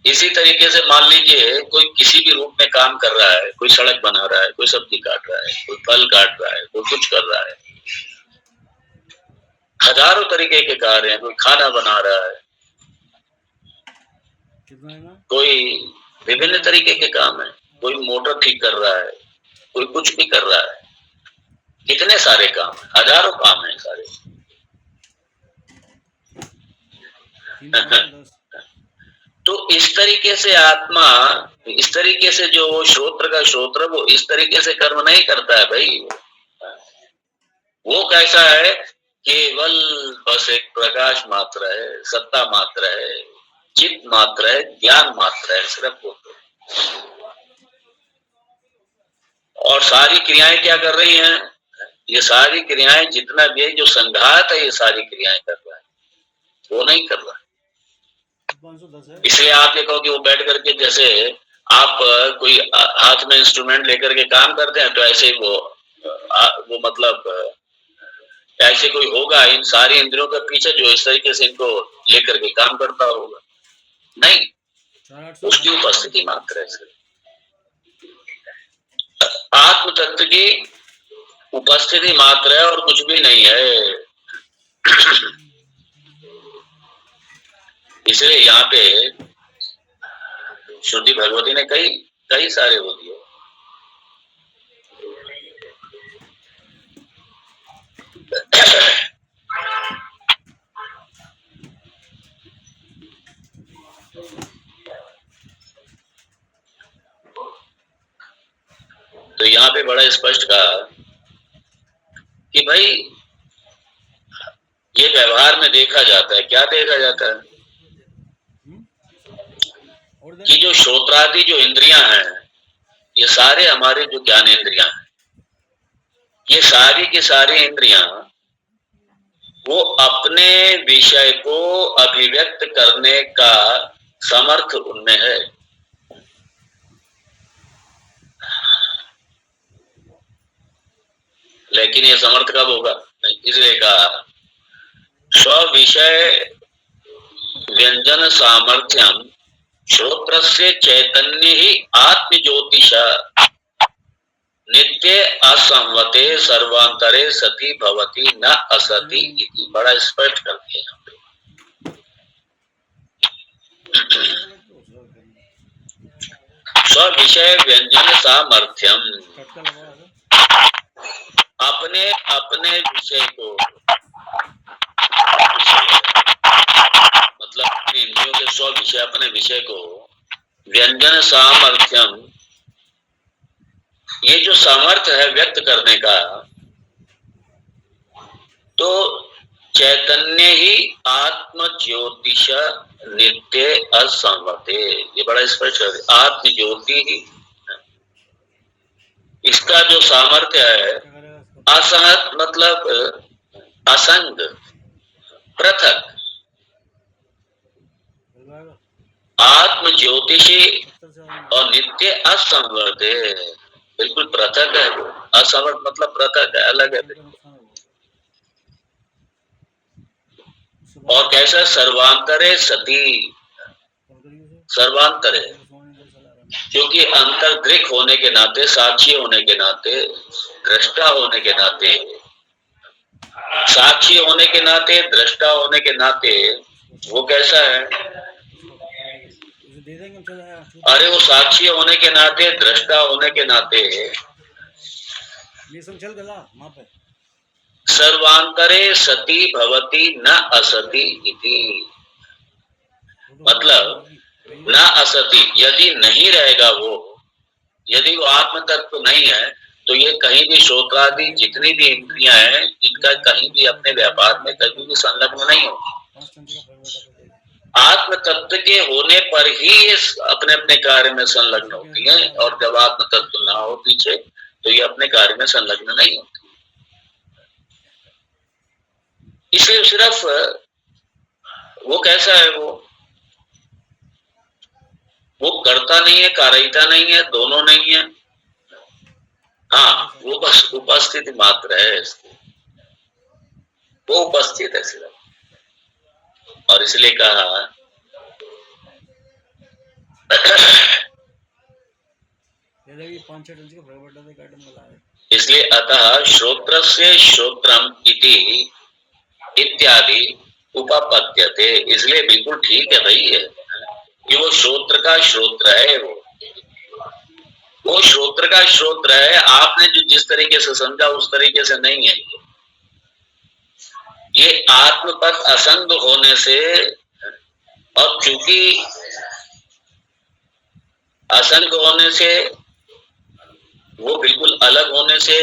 इसी तरीके से मान लीजिए कोई किसी भी रूप में काम कर रहा है, कोई सड़क बना रहा है, कोई सब्जी काट रहा है, कोई फल काट रहा है, कोई कुछ कर रहा है, हजारों तरीके के कार्य हैं, कोई खाना बना रहा है, कोई विभिन्न तरीके के काम है, कोई मोटर ठीक कर रहा है, कोई कुछ भी कर रहा है, कितने सारे काम, हजारों काम है सारे। तो इस तरीके से आत्मा, इस तरीके से जो श्रोत्र का श्रोत्र, वो इस तरीके से कर्म नहीं करता है भाई। वो कैसा है? केवल बस एक प्रकाश मात्र है, सत्ता मात्र है, चित मात्र है, ज्ञान मात्र है, सिर्फ वो। और सारी क्रियाएं क्या कर रही हैं? ये सारी क्रियाएं जितना भी है, जो संघात है, ये सारी क्रियाएं कर रहा है, वो नहीं कर रहा। इसलिए आप ये कहो कि वो बैठ करके, जैसे आप कोई हाथ में इंस्ट्रूमेंट लेकर के काम करते हैं, तो ऐसे ही वो मतलब ऐसे कोई होगा इन सारी इंद्रियों के पीछे जो इस तरीके से इनको लेकर के काम करता होगा? नहीं, उसकी उपस्थिति मात्र है। आत्म तत्व की उपस्थिति मात्र है और कुछ भी नहीं है। इसलिए यहाँ पे श्रुति भगवती ने कई सारे वो दिए। तो यहाँ पे बड़ा स्पष्ट कहा कि भाई ये व्यवहार में देखा जाता है। क्या देखा जाता है? कि जो श्रोत्रादि जो इंद्रियां हैं, ये सारे हमारे जो ज्ञान इंद्रियां हैं, ये सारी की सारी इंद्रियां वो अपने विषय को अभिव्यक्त करने का समर्थ उनमें है। लेकिन ये समर्थ कब होगा? नहीं। इसलिए कहा स्विषय व्यंजन सामर्थ्यम श्रोत्रस्य चैतन्य ही आत्म ज्योतिष नित्य असंवते सर्वांतरे सती भवती न असति इति बड़ा स्पष्ट कर दिया यहाँ पे। स्विषय व्यंजन सामर्थ्यम कटका लगा है अपने अपने विषय को मतलब अपने इंद्रियों के स्व विषय अपने विषय को व्यंजन सामर्थ्यम ये जो सामर्थ्य है व्यक्त करने का तो चैतन्य ही आत्म ज्योतिष नित्य असंवते ये बड़ा स्पष्ट है। आत्म ज्योति ही इसका जो सामर्थ्य है क्या करेगा इसको असहत मतलब असंग पृथक लगवाएगा आत्म ज्योतिषी पत्थर से आएगा और नित्य असंवर्त है बिल्कुल पृथक है वो असंवर्त मतलब पृथक है अलग है इनका नुकसान है वो उससे और बात कैसा सर्वांतरे सती कॉल करिए उसे सर्वांतरे मेरे फोन इधर चला रहा है क्योंकि अंतर्दृक होने के नाते साक्षी होने के नाते दृष्टा होने के नाते साक्षी होने के नाते दृष्टा होने के नाते उसको वो कैसा है उसको कर देंगे उसे दे देंगे हम चले आया छूट अरे वो साक्षी होने के नाते दृष्टा होने के नाते ये सब चल गला वहाँ पे सर्वांतरे सती भवती न असति इति वो तो मतलब होगी न असति यदि नहीं रहेगा वो यदि वो आत्म तत्व नहीं है तो ये कहीं भी श्रोत्रादि जितनी भी इंद्रियां हैं इनका कहीं भी अपने व्यापार में कभी भी संलग्न नहीं हो 5 घंटे का फर्क बैठा कर देगा आत्म तत्व के होने पर ही ये अपने अपने कार्य में संलग्न होती हैं और जब आत्म तत्व ना हो पीछे तो ये अपने कार्य में संलग्न नहीं होती इसलिए सिर्फ वो कैसा है वो करता नहीं है कार्यता नहीं है दोनों नहीं है हाँ वो बस उपस्थिति मात्र है इसकी वो उपस्थित है सिर्फ और इसलिए कहा ये देखिए 5-6 इंच का फर्क बैठा था कार्टन में लाए इसलिए अतः श्रोत्रस्य श्रोत्रम इति इत्यादि उपपद्यते इसलिए बिल्कुल ठीक है भाई है कि वो श्रोत्र का श्रोत्र है वो श्रोत्र का श्रोत्र है आपने जो जिस तरीके से समझा उस तरीके से नहीं है ये आत्मपद असंग होने से और क्योंकि असंग होने से वो बिल्कुल अलग होने से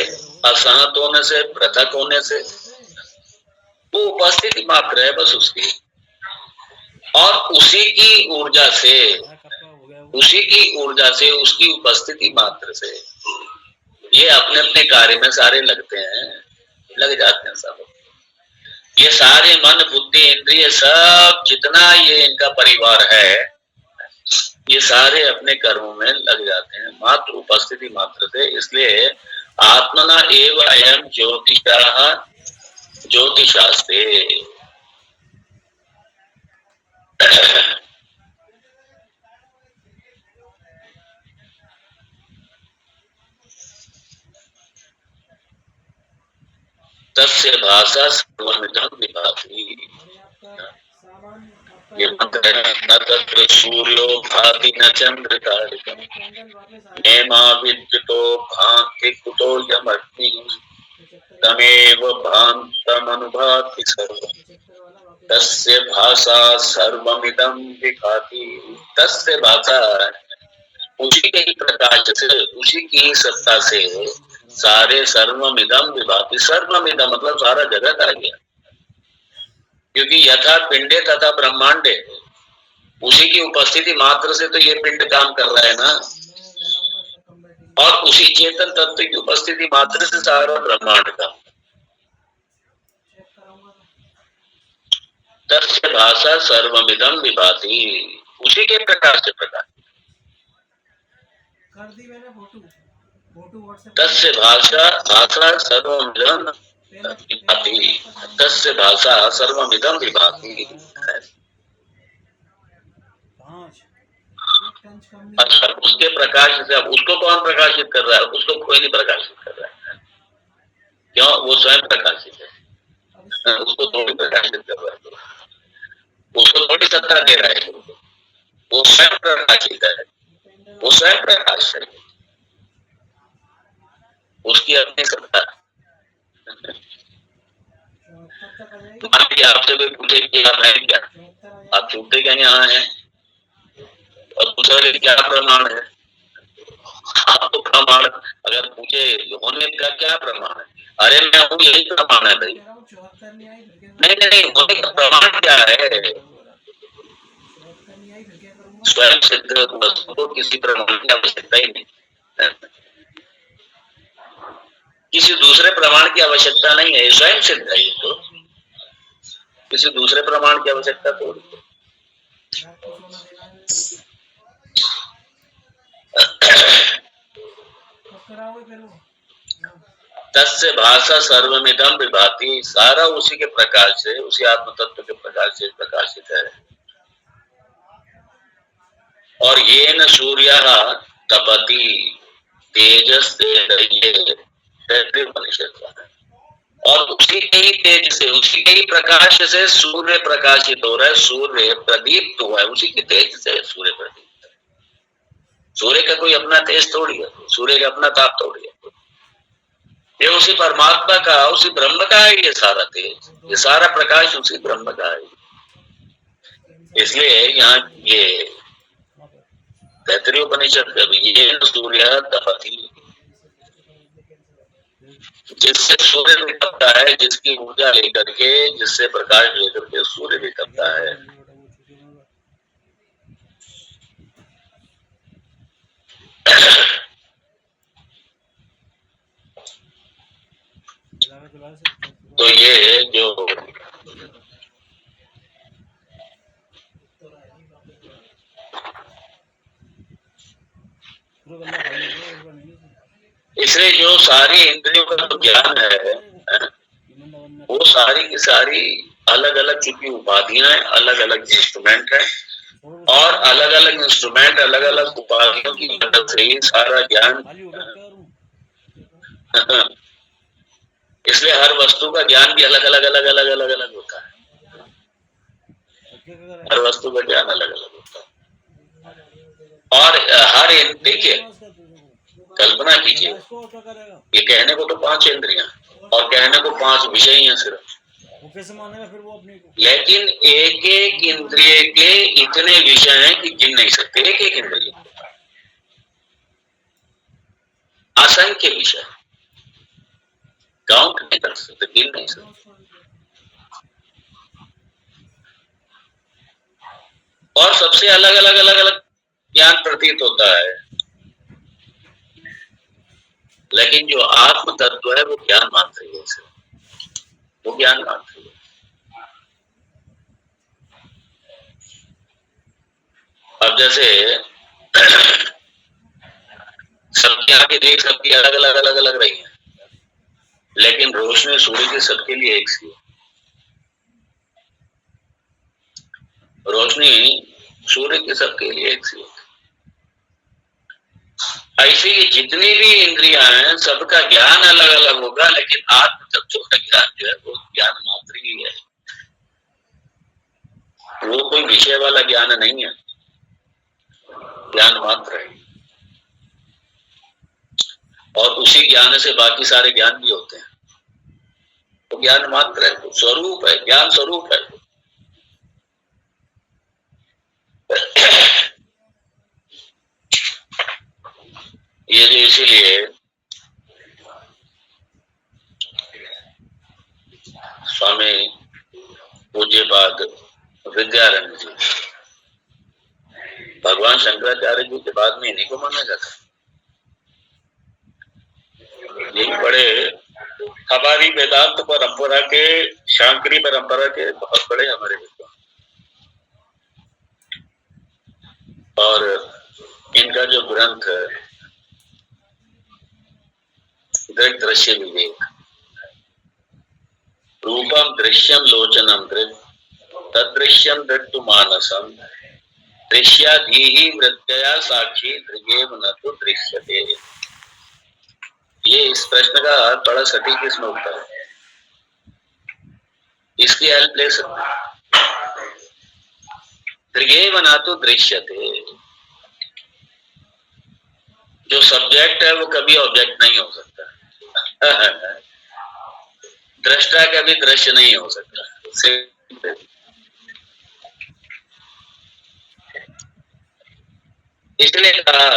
असहत होने से पृथक होने से वो उपस्थिति मात्र है बस उसकी और उसी की ऊर्जा से कपड़ा हो गया वो उसी की ऊर्जा से उसकी उपस्थिति मात्र से ये अपने अपने कार्य में सारे लगते हैं लग जाते हैं सब ये सारे मन बुद्धि इंद्रिय सब जितना ये इनका परिवार है ये सारे अपने कर्मों में लग जाते हैं मात्र उपस्थिति मात्र से इसलिए आत्मना एव अयम ज्योतिषास्ते तस्य भाषा सर्वमिदं विभाति ये मंत्र है न तत्र सूर्यो भाति न चंद्र तारकम् नेमा विद्युतो भान्ति कुतो यमग्नि तमेव भान्तमनुभाति सर्वम् तस्य भाषा सर्वमिदं विभाति तस्य भाषा उसी के ही प्रकाश से उसी की ही सत्ता से सारे सर्वमिदं विभाति सर्वमिदं मतलब सारा जगत आ गया क्योंकि यथा पिंडे तथा ब्रह्मांडे उसी की उपस्थिति मात्र से तो ये पिंड काम कर रहा है ना और उसी चेतन तत्व की उपस्थिति मात्र से सारा ब्रह्मांड का तस्य भाषा सर्वमिदं विभाति उसी के प्रकाश से प्रकाश तस्य भाषा सर्वमिदं विभाति तस्य भाषा सर्वमिदं विभाति। अच्छा, उसके प्रकाश से अब उसको कौन प्रकाशित कर रहा है? उसको कोई नहीं प्रकाशित कर रहा है। क्यों? वो स्वयं प्रकाशित है, उसको थोड़ी प्रकाशित कर रहा है, उसको थोड़ी सत्ता दे रहा है। वो स्वयं प्रकाशित है, वो स्वयं प्रकाश है, उसकी अपनी सत्ता। मान लीजिए आपसे कोई पूछे कि आप हैं क्या, आप छूटते क्या यहाँ है, और दूसरा क्या प्रमाण है? आपको प्रमाण अगर पूछे होने का क्या प्रमाण है, अरे मैं हूँ यही प्रमाण है भाई। नहीं नहीं, होने का प्रमाण क्या है? स्वयं सिद्ध वस्तु को किसी प्रमाण की आवश्यकता ही नहीं, किसी दूसरे प्रमाण की आवश्यकता नहीं है, स्वयं सिद्ध है। ये तो किसी दूसरे प्रमाण की आवश्यकता थोड़ी है। तस्य भाषा सर्वमिदं विभाति, सारा उसी के प्रकाश से, उसी आत्म तत्व के प्रकाश से प्रकाशित है। और ये न सूर्य तपति तेजस और उसी के ही तेज से, उसी के ही प्रकाश से सूर्य प्रकाशित हो रहा है, सूर्य प्रदीप्त हुआ है, उसी के तेज से सूर्य प्रदीप्त है। सूर्य का कोई अपना तेज थोड़ी है, सूर्य का अपना ताप थोड़ी है, ये उसी परमात्मा का, उसी ब्रह्म का है ये सारा तेज, ये सारा प्रकाश उसी ब्रह्म का है। इसलिए यहाँ ये तैत्तिरीय उपनिषद का भी ये सूर्य तपति, जिससे सूर्य भी तपता है, जिसकी ऊर्जा लेकर के, जिससे प्रकाश लेकर के सूर्य भी तपता है। तो ये जो इसलिए जो सारी इंद्रियों का जो ज्ञान है, वो सारी की सारी अलग अलग चूंकि उपाधियां हैं, अलग अलग इंस्ट्रूमेंट है, और अलग अलग इंस्ट्रूमेंट, अलग अलग उपाधियों की मदद से ही सारा ज्ञान। इसलिए हर वस्तु का ज्ञान भी अलग अलग अलग अलग अलग अलग होता है, हर वस्तु का ज्ञान अलग अलग होता है। और हर देखिए, कल्पना कीजिए, ये कहने को तो 5 इंद्रियां और कहने को 5 विषय हैं सिर्फ, लेकिन एक एक इंद्रिय के इतने विषय हैं कि गिन नहीं सकते। एक एक इंद्रिय असंख्य विषय, काउंट नहीं कर सकते, गिन नहीं सकते। और सबसे अलग अलग अलग अलग ज्ञान प्रतीत होता है, लेकिन जो आत्म तत्व है वो ज्ञान मात्र है, वो ज्ञान मात्र है। अब जैसे सबकी आंखें देख सबकी अलग अलग अलग अलग रही है, लेकिन रोशनी सूर्य की सबके लिए एक सी है। रोशनी सूर्य की सबके लिए एक सी है। ऐसे ये जितनी भी इंद्रियां हैं सबका ज्ञान अलग अलग होगा, लेकिन आत्म तत्व का ज्ञान जो है वो ज्ञान मात्र ही है, वो कोई विषय वाला ज्ञान नहीं है, ज्ञान मात्र है। और उसी ज्ञान से बाकी सारे ज्ञान भी होते हैं, तो ज्ञान मात्र है, तो स्वरूप है, ज्ञान स्वरूप है। ये जो इसीलिए स्वामी पूज्यपाद विद्यारण्य जी, भगवान शंकराचार्य जी के बाद में इन्हीं को माना जाता है। ये बड़े हमारी वेदांत परंपरा के, शांकरी परंपरा के बहुत बड़े हमारे विद्वान, और इनका जो ग्रंथ है दृश्य विवेक, रूपम दृश्यम लोचनम दृक् तदृश्यम दृक्तु मानसम दृश्याधीहि वृत्तया साक्षी दृगेव न तो दृश्यते। ये इस प्रश्न का बड़ा सटीक इसमें उत्तर है, इसकी हेल्प ले सकते हैं। दृगेव न तो दृश्यते, जो सब्जेक्ट है वो कभी ऑब्जेक्ट नहीं हो सकता। दृष्टा कभी दृश्य नहीं हो सकता। इसलिए कहा,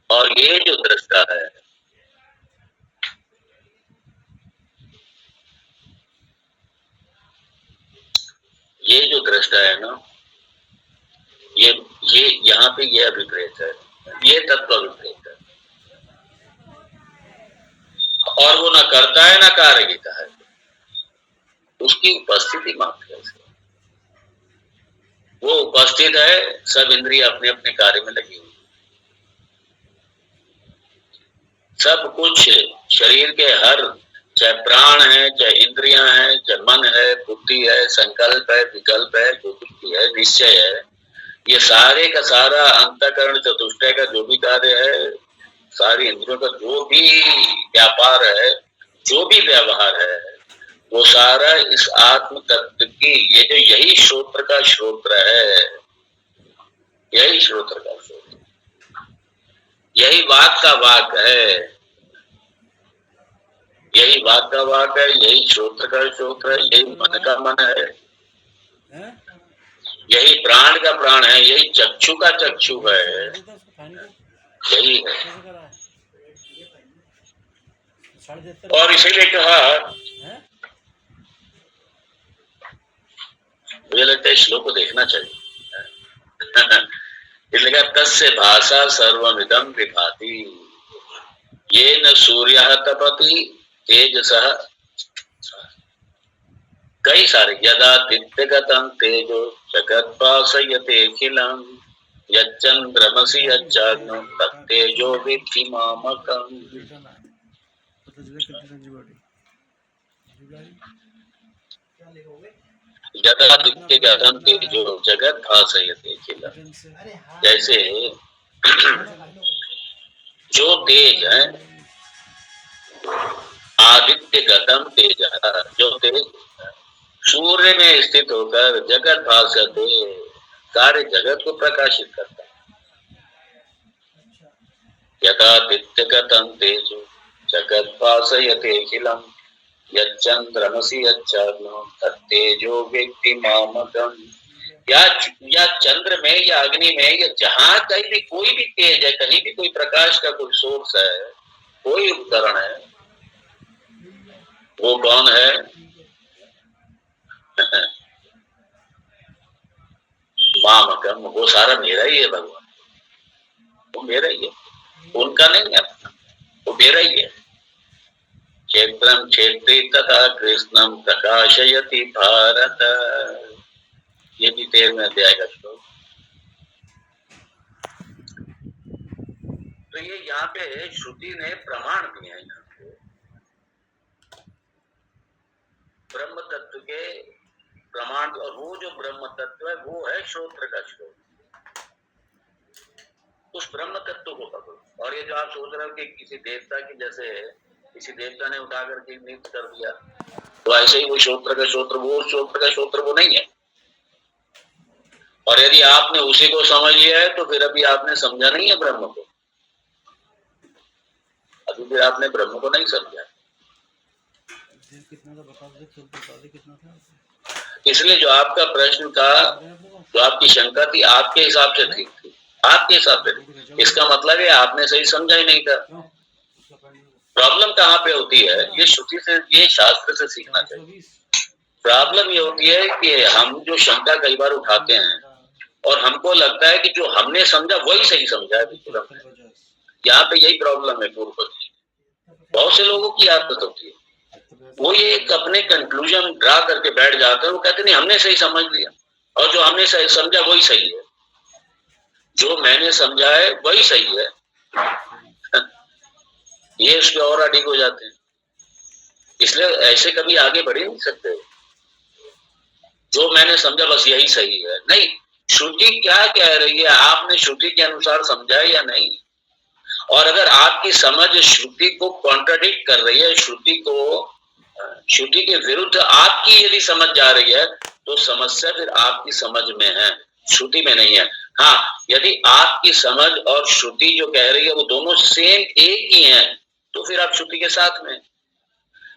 और ये जो दृष्टा है ये जो दृष्टा है ना, ये यहाँ पे ये अभिप्रेत है, ये तत्व अभिप्रेत है, और वो ना करता है ना कार्यता है, उसकी उपस्थिति मात्र है। वो उपस्थित है, सब इंद्रिय अपने अपने कार्य में लगी हुई, सब कुछ शरीर के हर, चाहे प्राण है, चाहे इंद्रियां हैं, चाहे मन है, बुद्धि है, संकल्प है, विकल्प है, जो कुछ भी है, निश्चय है, ये सारे का सारा अंतःकरण चतुष्टय का जो भी कार्य है, सारी इंद्रियों का जो भी व्यापार है, जो भी व्यवहार है, वो सारा इस आत्म तत्व की, ये जो यही श्रोत्र का श्रोत्र है, यही श्रोत्र का श्रोत्र, यही वाक का वाक है, यही वाक का वाक है, यही श्रोत्र का श्रोत्र है, यही मन का मन है, यही प्राण का प्राण है, यही चक्षु का चक्षु है, यही है। और इसीलिए कहा, मुझे लगता है श्लोक को देखना चाहिए। इसलिए कहा, तस्य भाषा सर्वमिदं विभाति येन सूर्यः तपति तेजसः, कई सारे, यदादित्यगतं तेजो जगद्भासयतेऽखिलं यच्चन्द्रमसि यच्चाग्नौ तत्तेजो विद्धि मामकम्। यदादित्यगतं तेजो जगद्भासयतेऽखिलं, जैसे जो तेज है, आदित्य गतम तेज, जो तेज सूर्य में स्थित होकर जगत भासते, सारे जगत को प्रकाशित करता है। यदादित्य गतम तेजो जगत भासयतेऽखिलं यच्चन्द्रमसि यच्चाग्नौ तत्तेजो विद्धि मामकम्। या चंद्र में, या अग्नि में, या जहां कहीं भी कोई भी तेज है, कहीं भी कोई प्रकाश का कोई सोर्स है, कोई उपकरण है, वो कौन है? मामकम, वो सारा मेरा ही है भगवान, वो मेरा ही है, उनका नहीं है, वो मेरा ही है। क्षेत्रम क्षेत्री तथा कृष्णम प्रकाशयति भारत, ये भी 13वें अध्याय का श्लोक। तो ये यहाँ पे श्रुति ने प्रमाण दिया है, यहाँ पे ब्रह्म तत्व के प्रमाण, और वो जो ब्रह्म तत्व है वो है श्रोत्र का श्लोक। उस ब्रह्म तत्व को पकड़ो। और ये जो आप सोच रहे हो कि किसी देवता की, जैसे किसी देवता ने उठा करके नियुक्त कर दिया, तो ऐसे ही वो श्रोत्र का श्रोत्र, वो श्रोत्र का श्रोत्र वो नहीं है। और यदि आपने उसी को समझ लिया है तो फिर अभी आपने समझा नहीं है ब्रह्म को, अभी फिर आपने ब्रह्म को नहीं समझा। इसलिए जो आपका प्रश्न था, जो आपकी शंका थी, आपके हिसाब से ठीक थी, आपके हिसाब से। इसका मतलब है आपने सही समझा ही नहीं था। प्रॉब्लम कहाँ पे होती है? ये श्रुति से, ये शास्त्र से सीखना चाहिए। प्रॉब्लम ये होती है कि हम जो शंका कई बार उठाते हैं और हमको लगता है कि जो हमने समझा वही सही समझा है, बिल्कुल। यहाँ पे यही प्रॉब्लम है पूर्व पक्षी। बहुत से लोगों की आदत होती है, वो ये एक अपने कंक्लूजन ड्रा करके बैठ जाते हैं, वो कहते नहीं हमने सही समझ लिया, और जो हमने सही समझा वही सही है, जो मैंने समझा है वही सही है। ये इसके और अधिक हो जाते हैं। इसलिए ऐसे कभी आगे बढ़ ही नहीं सकते। जो मैंने समझा बस यही सही है, नहीं, श्रुति क्या कह रही है आपने श्रुति के अनुसार समझा या नहीं? और अगर आपकी समझ श्रुति को कॉन्ट्राडिक्ट कर रही है, श्रुति के विरुद्ध आपकी यदि समझ जा रही है, तो समस्या फिर आपकी समझ में है, श्रुति में नहीं है। हाँ, यदि आपकी समझ और श्रुति जो कह रही है वो दोनों सेम एक ही हैं, तो फिर आप श्रुति के साथ में।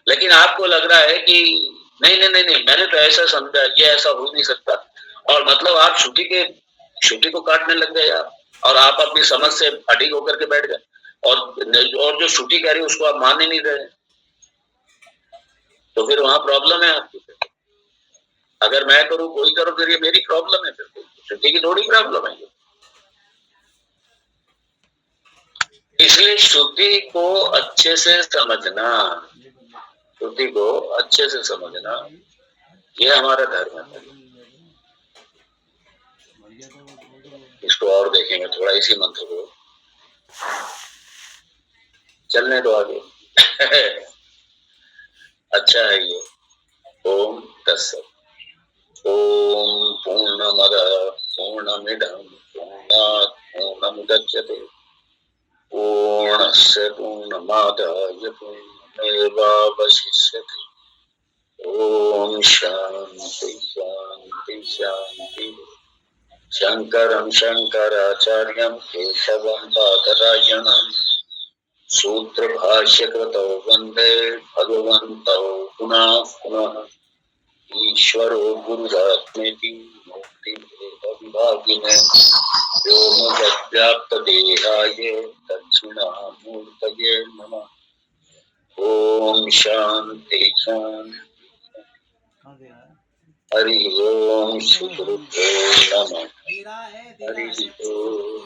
लेकिन आपको लग रहा है कि नहीं नहीं नहीं नहीं, मैंने तो ऐसा समझा, ये ऐसा हो नहीं सकता, और मतलब आप श्रुति को काटने लग गए आप, और आप अपनी समझ से अडिग होकर के बैठ गए, और जो श्रुति कह रही है उसको आप मान ही नहीं रहे, तो फिर वहां प्रॉब्लम है आपकी। अगर मैं करूं कोई करो, फिर ये मेरी प्रॉब्लम है, फिर श्रुति की थोड़ी प्रॉब्लम है। इसलिए श्रुति को अच्छे से समझना, श्रुति को अच्छे से समझना, ये हमारा धर्म है। इसको और देखेंगे थोड़ा, इसी मंत्र को चलने दो आगे। अच्छा है ये। ओम तत्सत्। ओम पूर्णमद पूर्णमिदं पूर्णात् पूर्णमुदच्यते पूर्णस्य पूर्णमादाय पूर्णमेवावशिष्यते। ओम शांति शांति शांति। शंकरं शंकराचार्यं केशवं बादरायणं सूत्र भाष्यकृतौ वंदे भगवन्तौ पुनः पुनः। ईश्वरो गुरुरात्मेति मूर्तिभेदविभागिने व्योमवद्व्याप्तदेहाय दक्षिणामूर्तये नमः। ओम शांति शांति। हरि ओम श्री गुरुभ्यो नमः। हरि ओम।